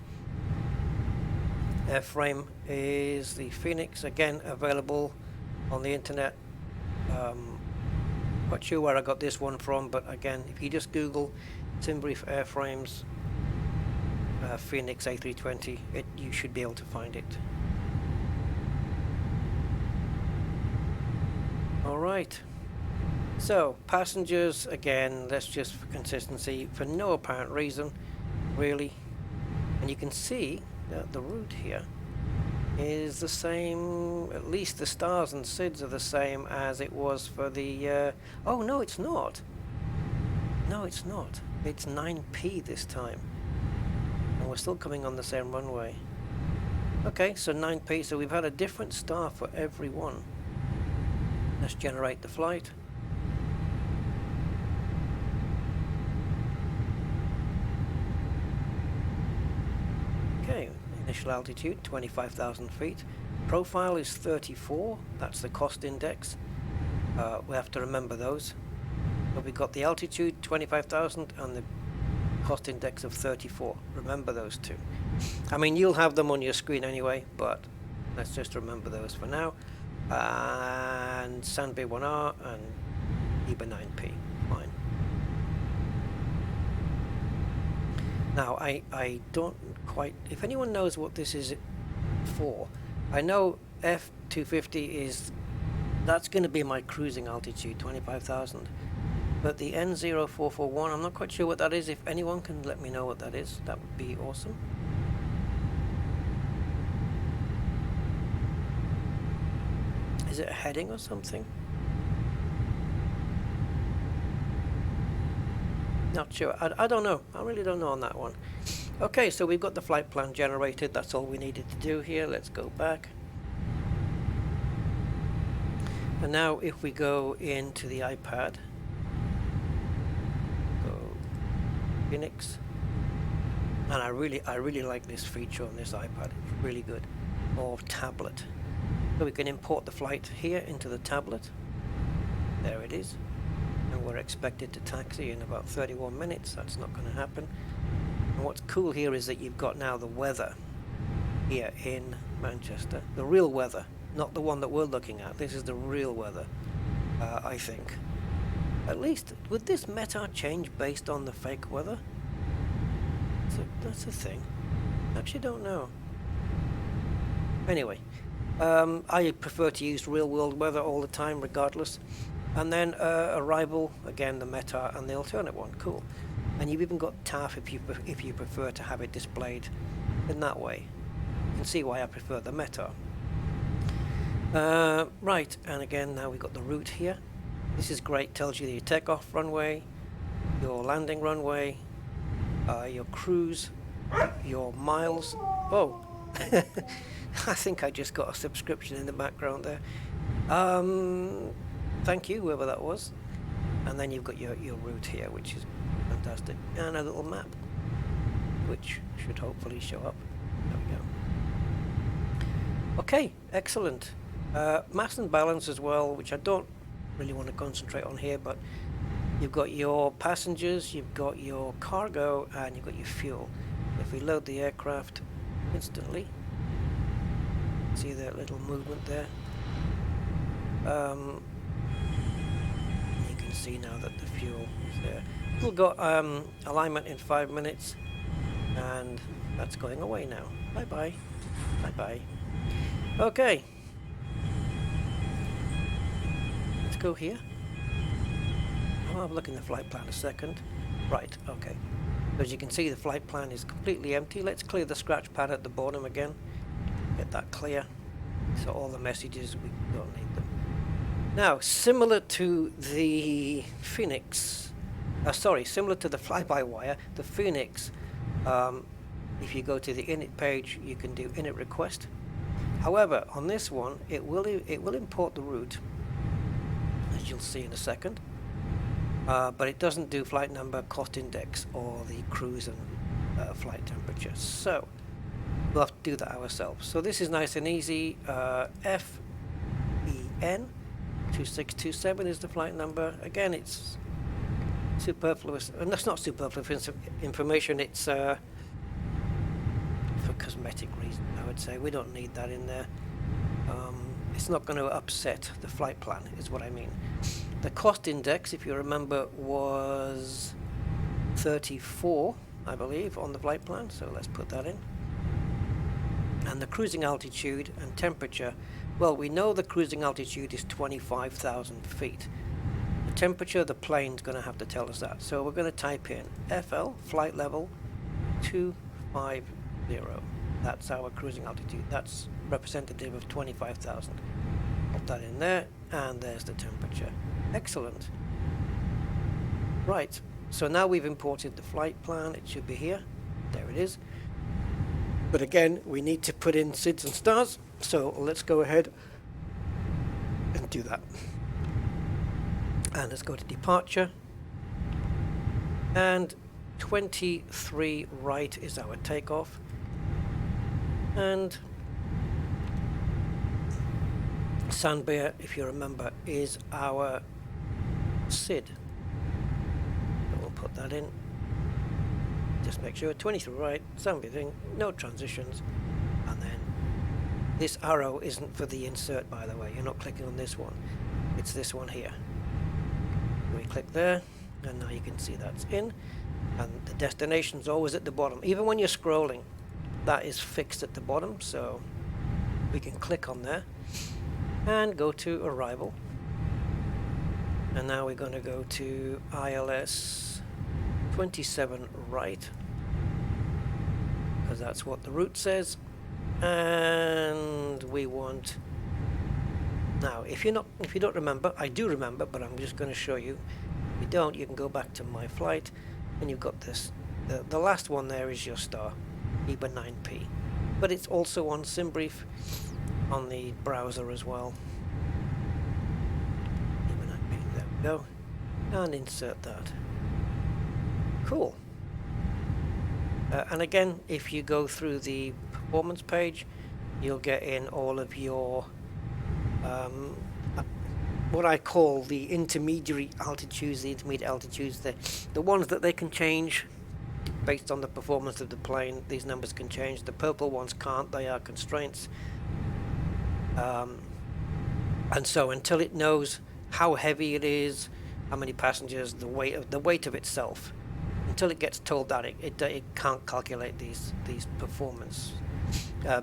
Airframe is the Fenix, again available on the internet. Not sure where I got this one from, but again, if you just Google Simbrief airframes Fenix A320, you should be able to find it. Alright, so passengers, again, that's just for consistency, for no apparent reason, really. And you can see that the route here is the same, at least the stars and SIDS are the same as it was for the, oh no it's not. No it's not. It's 9p this time. And we're still coming on the same runway. Okay, so 9p, so we've had a different star for every one. Let's generate the flight. Okay. Initial altitude 25,000 feet. Profile is 34. That's the cost index. We have to remember those. But we've got the altitude 25,000 and the cost index of 34. Remember those two. I mean, you'll have them on your screen anyway, but let's just remember those for now. And San B1R and EBA 9P. Fine. Now, I don't quite... If anyone knows what this is for, I know F250 is... That's going to be my cruising altitude, 25,000. But the N0441, I'm not quite sure what that is. If anyone can let me know what that is, that would be awesome. Is it a heading or something? Not sure. I don't know. I really don't know on that one. Okay, so we've got the flight plan generated. That's all we needed to do here. Let's go back. And now if we go into the iPad, go Phoenix, and I really like this feature on this iPad. It's really good. Or tablet. So we can import the flight here into the tablet. There it is. And we're expected to taxi in about 31 minutes. That's not going to happen. And what's cool here is that you've got now the weather here in Manchester. The real weather, not the one that we're looking at. This is the real weather, I think. At least, would this meta change based on the fake weather? So that's the thing. Actually don't know. Anyway, I prefer to use real world weather all the time regardless. And then arrival, again the meta and the alternate one, cool. And you've even got TAF if you prefer to have it displayed in that way. You can see why I prefer the meta. Right, and again now we've got the route here. This is great, tells you your takeoff runway, your landing runway, your cruise, your miles. Oh, I think I just got a subscription in the background there. Thank you, whoever that was. And then you've got your route here, which is fantastic. And a little map, which should hopefully show up. There we go. Okay, excellent. Mass and balance as well, which I don't really want to concentrate on here, but you've got your passengers, you've got your cargo, and you've got your fuel. If we load the aircraft instantly, see that little movement there. You can see now that the fuel is there. We've got alignment in 5 minutes, and that's going away now. Bye bye. Bye bye. Okay. Let's go here. I'll have a look in the flight plan a second. Right, okay. As you can see, the flight plan is completely empty. Let's clear the scratch pad at the bottom again. Get that clear. So all the messages, we don't need them. Now, similar to the Phoenix, similar to the fly-by-wire, the Phoenix, if you go to the init page, you can do init request. However, on this one, it will import the route, as you'll see in a second, but it doesn't do flight number, cost index, or the cruise and flight temperature. So we'll have to do that ourselves. So this is nice and easy. FEN 2627 is the flight number. Again, it's superfluous, and that's not superfluous information. It's for cosmetic reasons, I would say. We don't need that in there. It's not going to upset the flight plan, is what I mean. The cost index, if you remember, was 34, I believe, on the flight plan. So let's put that in. And the cruising altitude and temperature, well, we know the cruising altitude is 25,000 feet. The temperature, the plane's going to have to tell us that. So we're going to type in FL, flight level 250. That's our cruising altitude. That's representative of 25,000. Put that in there, and there's the temperature. Excellent. Right, so now we've imported the flight plan. It should be here. There it is. But again, we need to put in SIDS and stars, so let's go ahead and do that. And let's go to departure. And 23 right is our takeoff. And Sandbear, if you remember, is our SID. So we'll put that in. Just make sure 23 right, Sandbear thing, no transitions. And then this arrow isn't for the insert, by the way. You're not clicking on this one. It's this one here. We click there, and now you can see that's in. And the destination's always at the bottom. Even when you're scrolling, that is fixed at the bottom, so we can click on there and go to arrival. And now we're going to go to ILS 27 right, because that's what the route says. And we want, now if you don't remember, I do remember, but I'm just going to show you. If you don't, you can go back to my flight, and you've got this. The last one there is your star, EBA 9P, but it's also on Simbrief on the browser as well. EBA 9P, there we go, and insert that. Cool. And again, if you go through the performance page, you'll get in all of your what I call the intermediate altitudes, the ones that they can change based on the performance of the plane. These numbers can change. The purple ones can't, they are constraints. And so until it knows how heavy it is, how many passengers, the weight of itself, until it gets told that, it can't calculate these performance.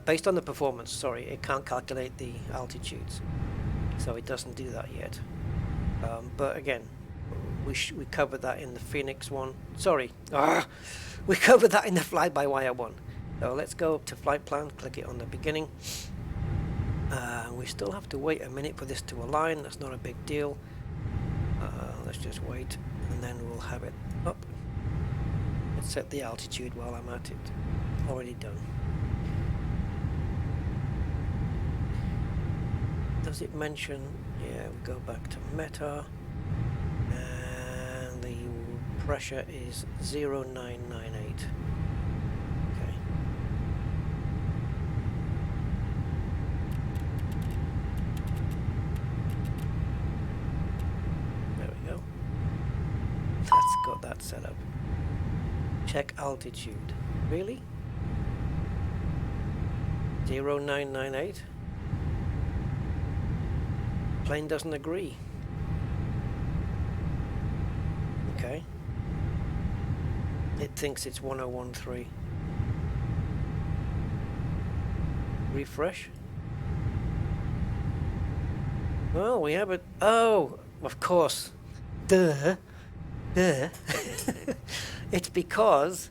Based on the performance, sorry, it can't calculate the altitudes. So it doesn't do that yet. But again, we covered that in the Fenix one. Sorry, we covered that in the FlyByWire one. So let's go up to Flight Plan, click it on the beginning. We still have to wait a minute for this to align. That's not a big deal. Let's just wait, and then we'll have it up. Let's set the altitude while I'm at it. Already done. Does it mention? Yeah, we go back to Meta, and the pressure is 0998. Okay. There we go. That's got that set up. Check altitude. Really? 0998? Plane doesn't agree. Okay. It thinks it's 1013. Refresh. Well, we have it. Oh, of course. Duh. It's because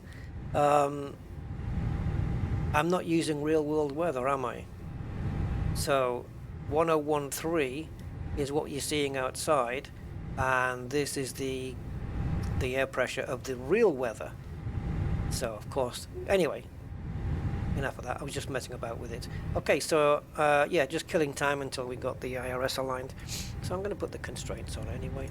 I'm not using real world weather, am I? So 1013 is what you're seeing outside, and this is the air pressure of the real weather. So of course, anyway, enough of that. I was just messing about with it. Okay, so yeah, just killing time until we got the IRS aligned. So I'm going to put the constraints on anyway.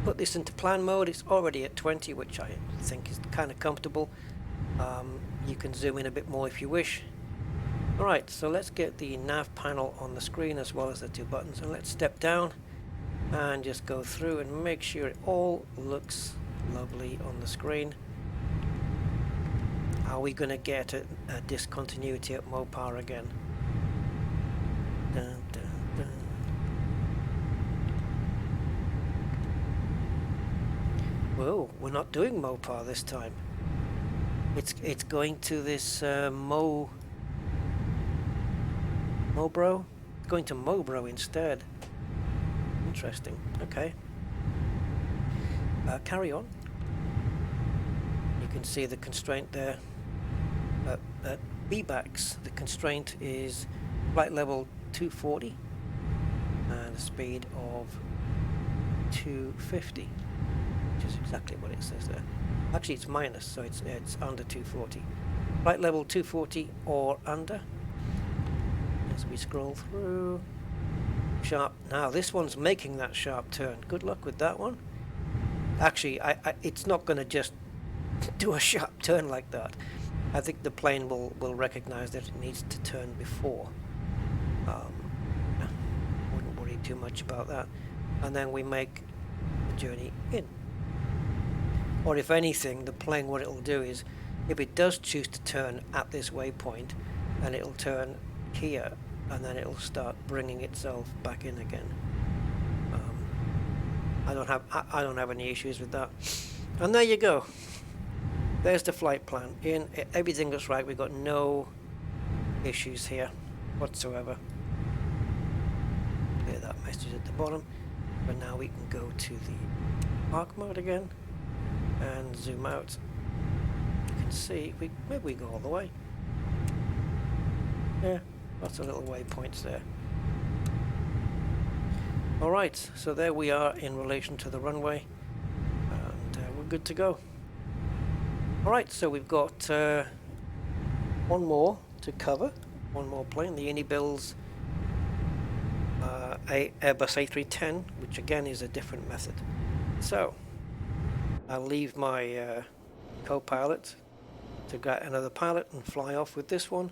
Put this into plan mode. It's already at 20, which I think is kind of comfortable. You can zoom in a bit more if you wish. Alright, so let's get the nav panel on the screen as well as the two buttons, and let's step down and just go through and make sure it all looks lovely on the screen. Are we going to get a discontinuity at Mopar again? Dun, dun, dun. Whoa, we're not doing Mopar this time. It's going to this Mobro? Going to Mobro instead. Interesting. Okay. Carry on. You can see the constraint there. At BBAX, the constraint is flight level 240 and a speed of 250, which is exactly what it says there. Actually, it's minus, so it's under 240. Flight level 240 or under. As we scroll through, sharp. Now this one's making that sharp turn. Good luck with that one. Actually, it's not going to just do a sharp turn like that. I think the plane will recognize that it needs to turn before. Wouldn't worry too much about that. And then we make the journey in. Or if anything, the plane, what it'll do is, if it does choose to turn at this waypoint, then it'll turn here, and then it'll start bringing itself back in again. I don't have any issues with that. And there you go. there's the flight plan. Everything looks right. We've got no issues here whatsoever. Clear that message at the bottom. But now we can go to the park mode again and zoom out. You can see, maybe we go all the way. Yeah, lots of little waypoints there. Alright, so there we are in relation to the runway. And we're good to go. Alright, so we've got one more to cover. One more plane, the Inibuilds Airbus A310, which again is a different method. So I'll leave my co-pilot to get another pilot and fly off with this one,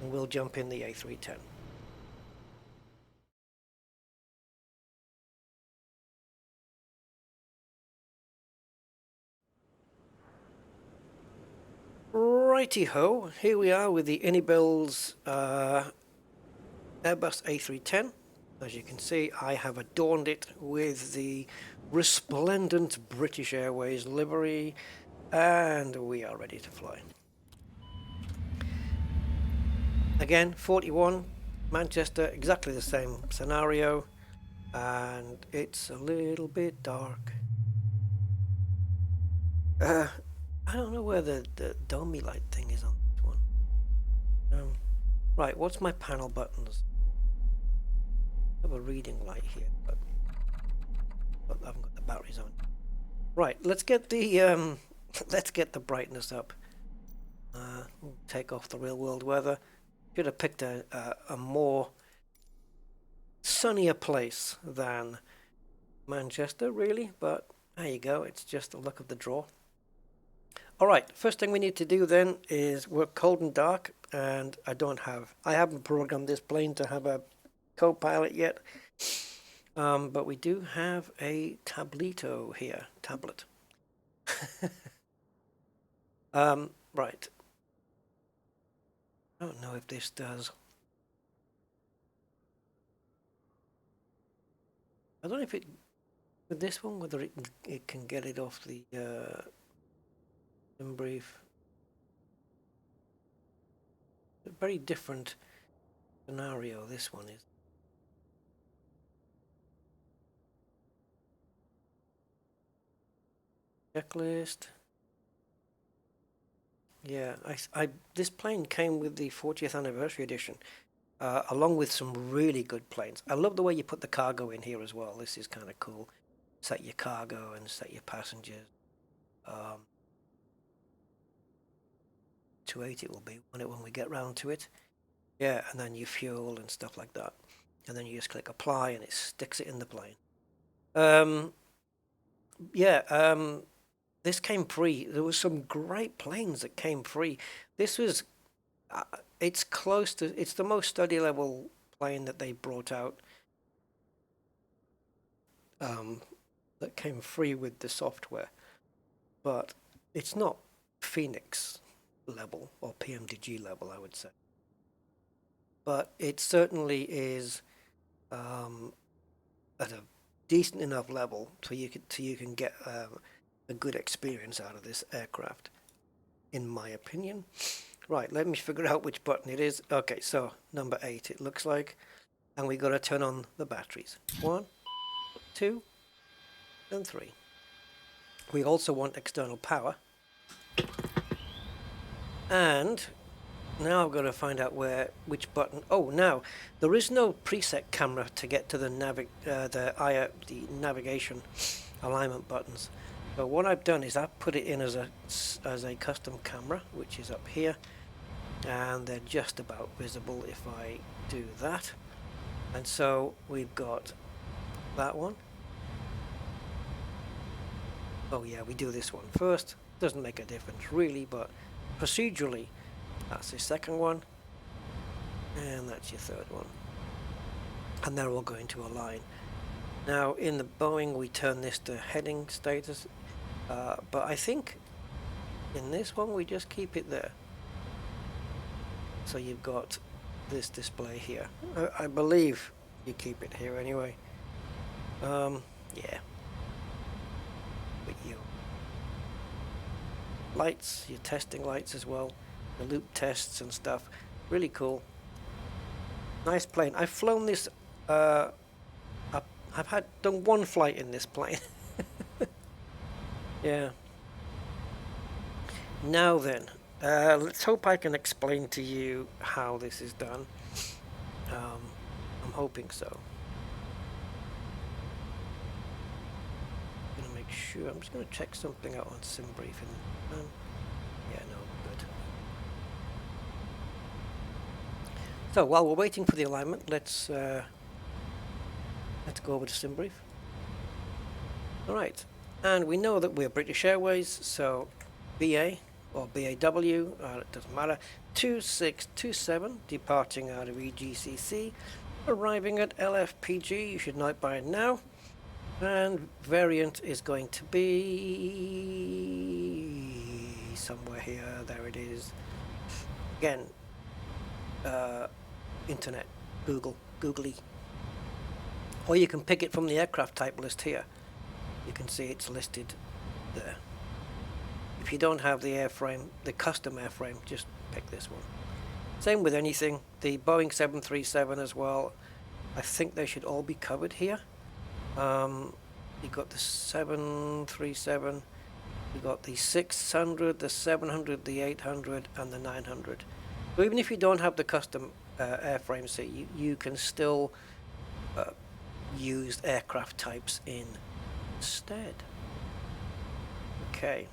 and we'll jump in the A310. Righty-ho, here we are with the Inibuilds Airbus A310. As you can see, I have adorned it with the resplendent British Airways livery, and we are ready to fly. Again, 41, Manchester, exactly the same scenario, and it's a little bit dark. I don't know where the domey light thing is on this one. Right, what's my panel buttons? I have a reading light here, but I haven't got the batteries on. Right, let's get the brightness up. We'll take off the real world weather. Should have picked a more sunnier place than Manchester, really, but there you go. It's just the luck of the draw. All right, first thing we need to do then is work cold and dark, and I haven't programmed this plane to have a co-pilot yet, but we do have a tablet here. Right. I don't know if this does. I don't know if it with this one whether it can get it off the Simbrief. A very different scenario this one is. Checklist. Yeah, this plane came with the 40th anniversary edition, along with some really good planes. I love the way you put the cargo in here as well. This is kind of cool. Set your cargo and set your passengers. 280 it will be when we get round to it. Yeah, and then your fuel and stuff like that. And then you just click apply and it sticks it in the plane. This came free. There was some great planes that came free. This was, it's the most study level plane that they brought out. That came free with the software. But it's not Fenix level or PMDG level, I would say. But it certainly is at a decent enough level so you can get a good experience out of this aircraft, in my opinion. Right, let me figure out which button it is. Okay, so number 8 it looks like, and we got to turn on the batteries. 1, 2, and 3. We also want external power, and now I've got to find out which button. Oh, now there is no preset camera to get to the navigation alignment buttons. But what I've done is I've put it in as a custom camera, which is up here, and they're just about visible if I do that. And so we've got that one. Oh yeah, we do this one first. Doesn't make a difference really, but procedurally that's the second one, and that's your third one, and they're all going to align. Now in the Boeing we turn this to heading status, but I think in this one we just keep it there. So you've got this display here. I believe you keep it here anyway. Yeah. But lights, your testing lights as well, the loop tests and stuff. Really cool. Nice plane. I've flown this. I've done one flight in this plane. Yeah. Now then, let's hope I can explain to you how this is done. I'm hoping so. I'm gonna make sure. I'm just gonna check something out on Simbrief. Yeah, no, good. So while we're waiting for the alignment, let's go over to Simbrief. All right, and we know that we're British Airways, so BA or BAW, it doesn't matter. 2627, departing out of EGCC, arriving at LFPG. You should know it by now. And variant is going to be somewhere here. There it is. Again, internet, googly. Or you can pick it from the aircraft type list here. You can see it's listed there. If you don't have the airframe, the custom airframe, just pick this one. Same with anything. The Boeing 737 as well. I think they should all be covered here. You got the 737, you got the 600, the 700, the 800, and the 900. So even if you don't have the custom airframe seat, you can still use aircraft types instead. Okay.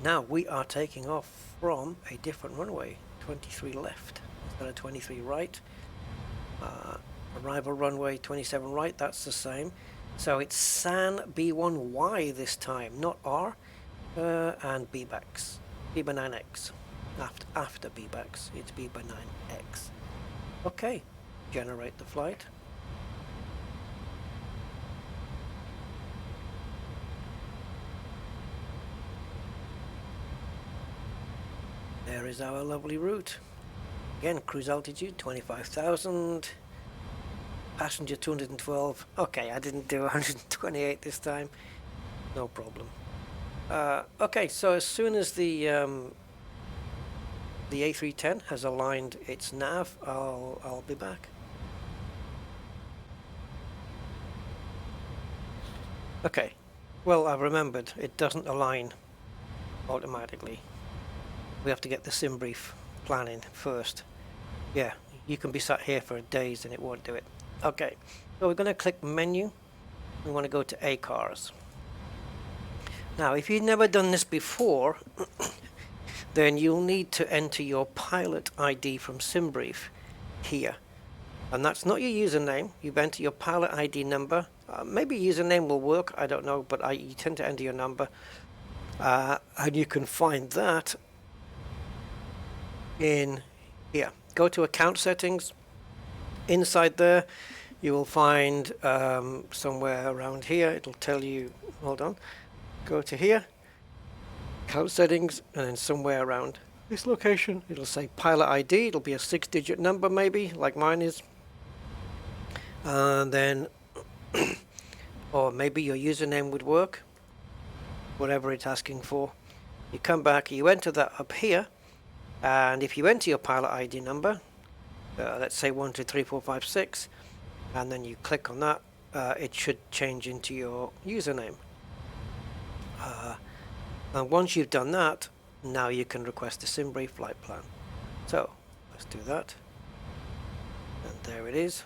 Now we are taking off from a different runway, 23 left instead of 23 right. Arrival runway 27 right, that's the same. So it's SAN B1Y this time, not R, and BBAX, BB9X. After BBAX, it's BB9X. Okay, generate the flight. There is our lovely route. Again, cruise altitude 25,000. Passenger 212. Okay, I didn't do 128 this time. No problem. Okay, so as soon as the A310 has aligned its nav, I'll be back. Okay. Well, I've remembered it doesn't align automatically. We have to get the Simbrief plan in first. Yeah, you can be sat here for days and it won't do it. Okay, so we're going to click menu. We want to go to ACARS. Now, if you've never done this before, then you'll need to enter your pilot ID from Simbrief here. And that's not your username. You enter your pilot ID number. Maybe username will work, I don't know, but you tend to enter your number. And you can find that in here. Go to account settings. Inside there you will find somewhere around here, it'll tell you, hold on, go to here, account settings, and then somewhere around this location it'll say pilot ID. It'll be a 6-digit number maybe, like mine is, and then or maybe your username would work, whatever it's asking for. You come back, you enter that up here, and if you enter your pilot ID number, let's say 123456, and then you click on that, it should change into your username. And once you've done that, now you can request a Simbrief flight plan. So let's do that, and there it is.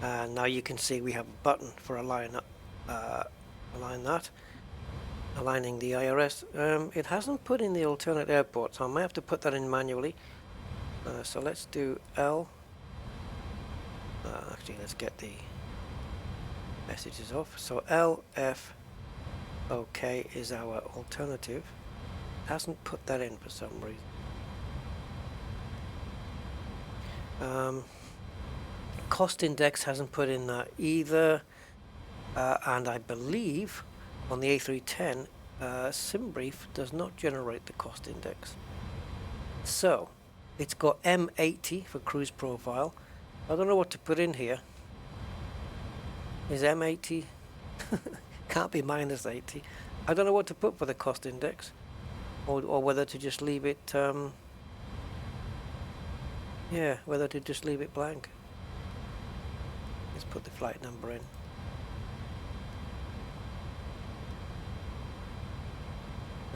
And now you can see we have a button for align that, aligning the IRS. It hasn't put in the alternate airport, so I might have to put that in manually. So let's do L. Actually, let's get the messages off. So LF OK is our alternative. It hasn't put that in for some reason. Cost index hasn't put in that either. And I believe on the A310, Simbrief does not generate the cost index. So it's got M80 for cruise profile. I don't know what to put in here. Is M80? Can't be -80. I don't know what to put for the cost index, or whether to just leave it, yeah, whether to just leave it blank. Let's put the flight number in.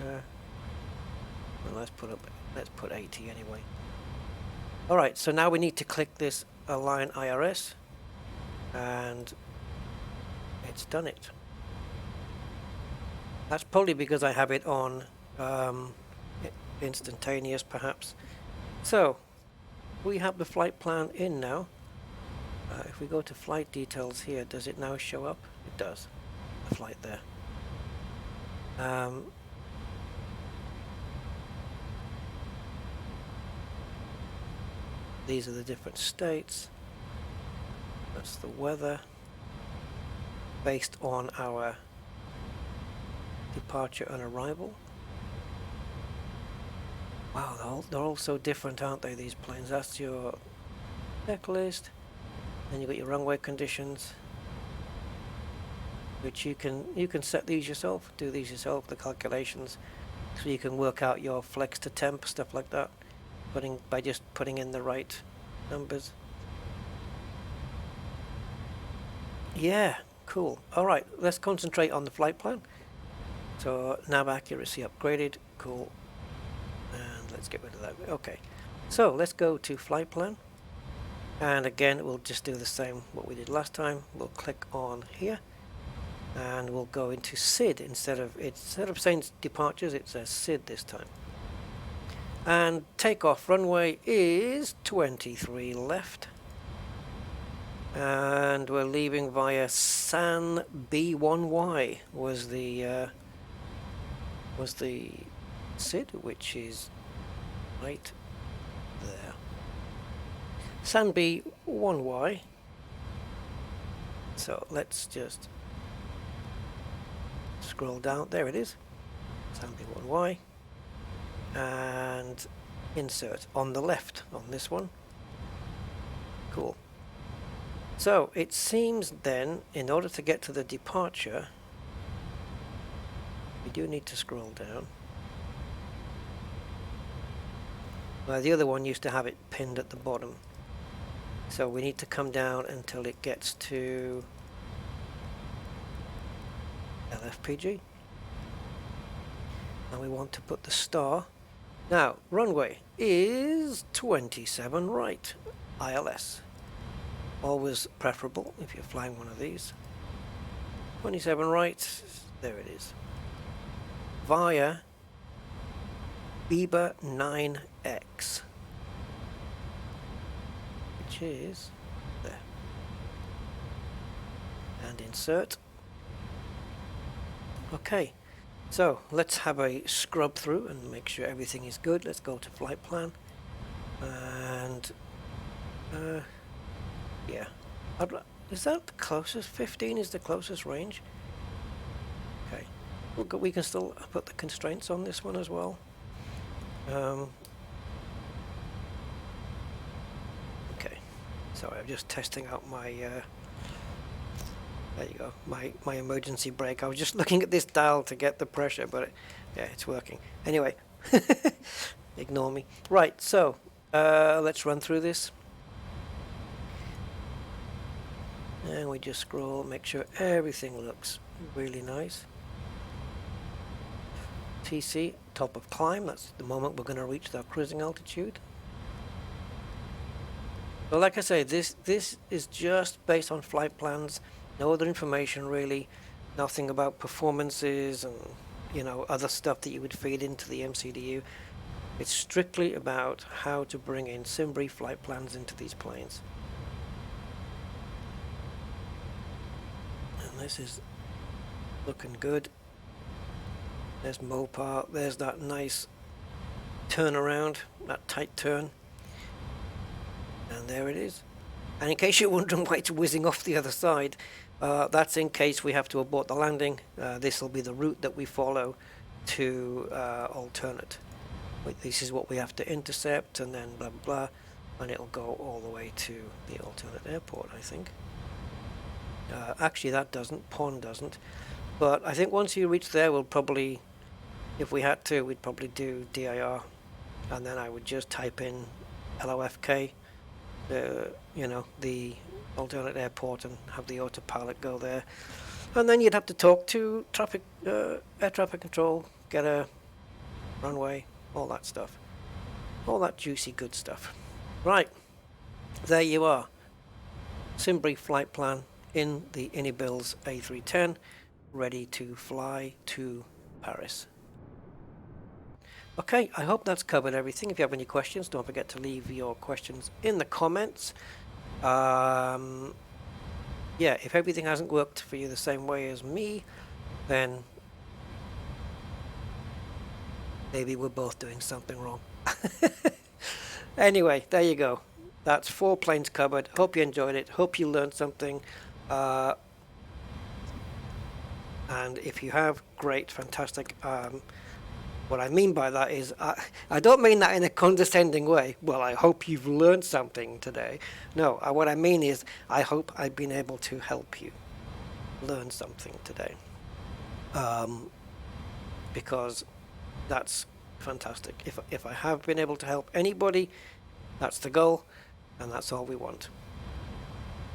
Well, let's put 80 anyway. Alright, so now we need to click this Align IRS, and it's done it. That's probably because I have it on instantaneous, perhaps. So we have the flight plan in now. If we go to flight details here, does it now show up? It does. The flight there. These are the different states. That's the weather based on our departure and arrival. Wow, they're all so different, aren't they, these planes? That's your checklist. Then you've got your runway conditions, which you can set these yourself, do these yourself, the calculations, so you can work out your flex to temp, stuff like that, by just putting in the right numbers. Yeah, cool. Alright, let's concentrate on the flight plan. So nav accuracy upgraded, cool. And let's get rid of that. Okay, so let's go to flight plan. And again, we'll just do the same what we did last time. We'll click on here, and we'll go into SID instead of saying departures. It says SID this time. And takeoff runway is 23 left, and we're leaving via San B1Y was the SID, which is right there. San B1Y. So let's just scroll down. There it is. San B1Y. And insert on the left on this one. Cool. So it seems then, in order to get to the departure, we do need to scroll down. Well, the other one used to have it pinned at the bottom. So we need to come down until it gets to LFPG. And we want to put the star. Now, runway is 27 right, ILS. Always preferable if you're flying one of these. 27 right, there it is. Via BBA 9X, which is there. And insert. Okay. So let's have a scrub through and make sure everything is good. Let's go to flight plan, and yeah, is that the closest? 15 is the closest range. Okay, we can still put the constraints on this one as well. Okay, sorry, I'm just testing out my. There you go, my emergency brake. I was just looking at this dial to get the pressure, but yeah, it's working. Anyway, ignore me. Right, so let's run through this. And we just scroll, make sure everything looks really nice. TC, top of climb, that's the moment we're going to reach our cruising altitude. But like I say, this is just based on flight plans. No other information really, nothing about performances and, you know, other stuff that you would feed into the MCDU. It's strictly about how to bring in Simbrief flight plans into these planes. And this is looking good. There's Mopar, there's that nice turnaround, that tight turn. And there it is. And in case you're wondering why it's whizzing off the other side, that's in case we have to abort the landing. This will be the route that we follow to alternate. This is what we have to intercept, and then blah blah blah, and it'll go all the way to the alternate airport, I think. Actually, that doesn't. PON doesn't. But I think once you reach there, we'll probably, if we had to, we'd probably do DIR, and then I would just type in LOFK, you know, the alternate airport, and have the autopilot go there. And then you'd have to talk to traffic, air traffic control, get a runway, all that stuff. All that juicy good stuff. Right, there you are. Simbrief Flight Plan in the Inibuilds A310, ready to fly to Paris. Okay, I hope that's covered everything. If you have any questions, don't forget to leave your questions in the comments. Yeah, if everything hasn't worked for you the same way as me, then maybe we're both doing something wrong. Anyway, there you go. That's 4 planes covered. Hope you enjoyed it. Hope you learned something. And if you have, great, fantastic. What I mean by that is, I don't mean that in a condescending way. Well, I hope you've learned something today. No, what I mean is, I hope I've been able to help you learn something today. Because that's fantastic. If I have been able to help anybody, that's the goal, and that's all we want.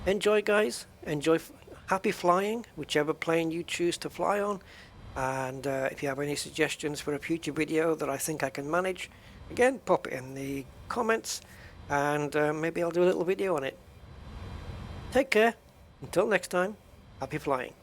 Enjoy, guys. Enjoy. Happy flying, whichever plane you choose to fly on. And if you have any suggestions for a future video that I think I can manage, again, pop it in the comments, and maybe I'll do a little video on it. Take care. Until next time, happy flying.